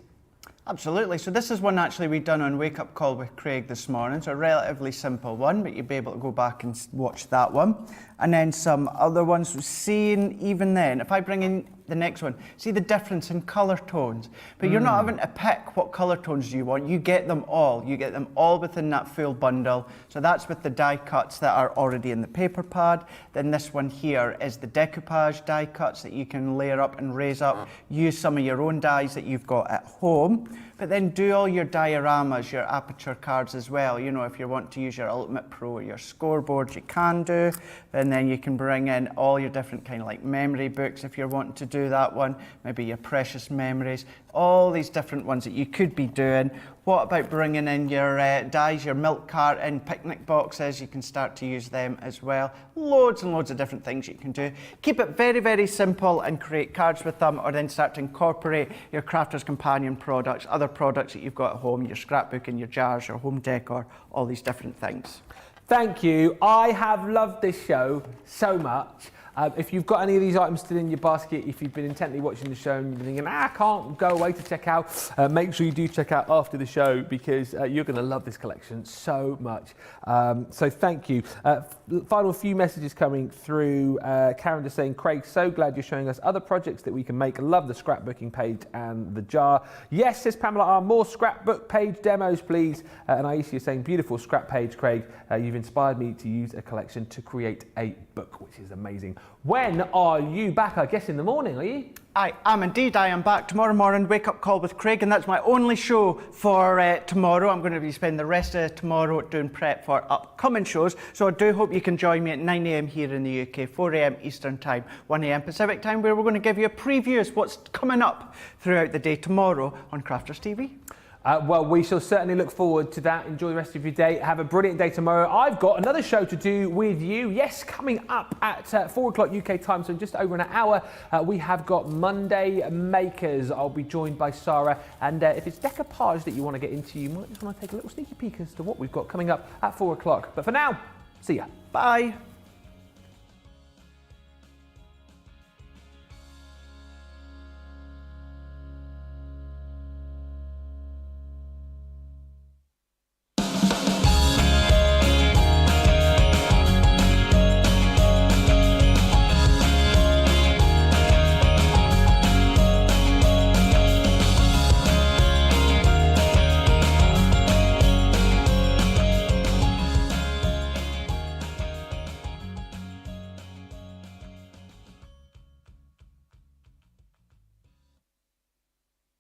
Absolutely. So this is one actually we've done on Wake Up Call with Craig this morning. It's a relatively simple one, but you'll be able to go back and watch that one. And then some other ones. Seeing even then, if I bring in the next one, see the difference in colour tones. But you're not having to pick what colour tones you want. You get them all. You get them all within that full bundle. So that's with the die cuts that are already in the paper pad. Then this one here is the decoupage die cuts that you can layer up and raise up. Use some of your own dies that you've got at home. But then do all your dioramas, your aperture cards as well. If you want to use your Ultimate Pro or your scoreboards, you can do. And then you can bring in all your different kind of like memory books if you're wanting to do that one. Maybe your precious memories. All these different ones that you could be doing. What about bringing in your dies, your milk carton, picnic boxes? You can start to use them as well. Loads and loads of different things you can do. Keep it very, very simple and create cards with them, or then start to incorporate your Crafter's Companion products, other products that you've got at home, your scrapbooking, your jars, your home decor, all these different things. Thank you. I have loved this show so much. If you've got any of these items still in your basket, if you've been intently watching the show and you've been thinking, I can't go away to check out, make sure you do check out after the show, because you're going to love this collection so much. So thank you. Final few messages coming through. Karen just saying, Craig, so glad you're showing us other projects that we can make. Love the scrapbooking page and the jar. Yes, says Pamela R, more scrapbook page demos, please. And Aisha is saying, beautiful scrap page, Craig. You've inspired me to use a collection to create a book, which is amazing. When are you back? I guess in the morning, are you? I am indeed. I am back tomorrow morning, Wake Up Call with Craig, and that's my only show for tomorrow. I'm going to be spending the rest of tomorrow doing prep for upcoming shows, so I do hope you can join me at 9 a.m. here in the UK, 4 a.m. Eastern Time, 1 a.m. Pacific Time, where we're going to give you a preview of what's coming up throughout the day tomorrow on Crafters TV. Well, we shall certainly look forward to that. Enjoy the rest of your day. Have a brilliant day tomorrow. I've got another show to do with you. Yes, coming up at 4 o'clock UK time, so in just over an hour, we have got Monday Makers. I'll be joined by Sarah. And if it's decoupage that you want to get into, you might just want to take a little sneaky peek as to what we've got coming up at 4 o'clock. But for now, see ya. Bye.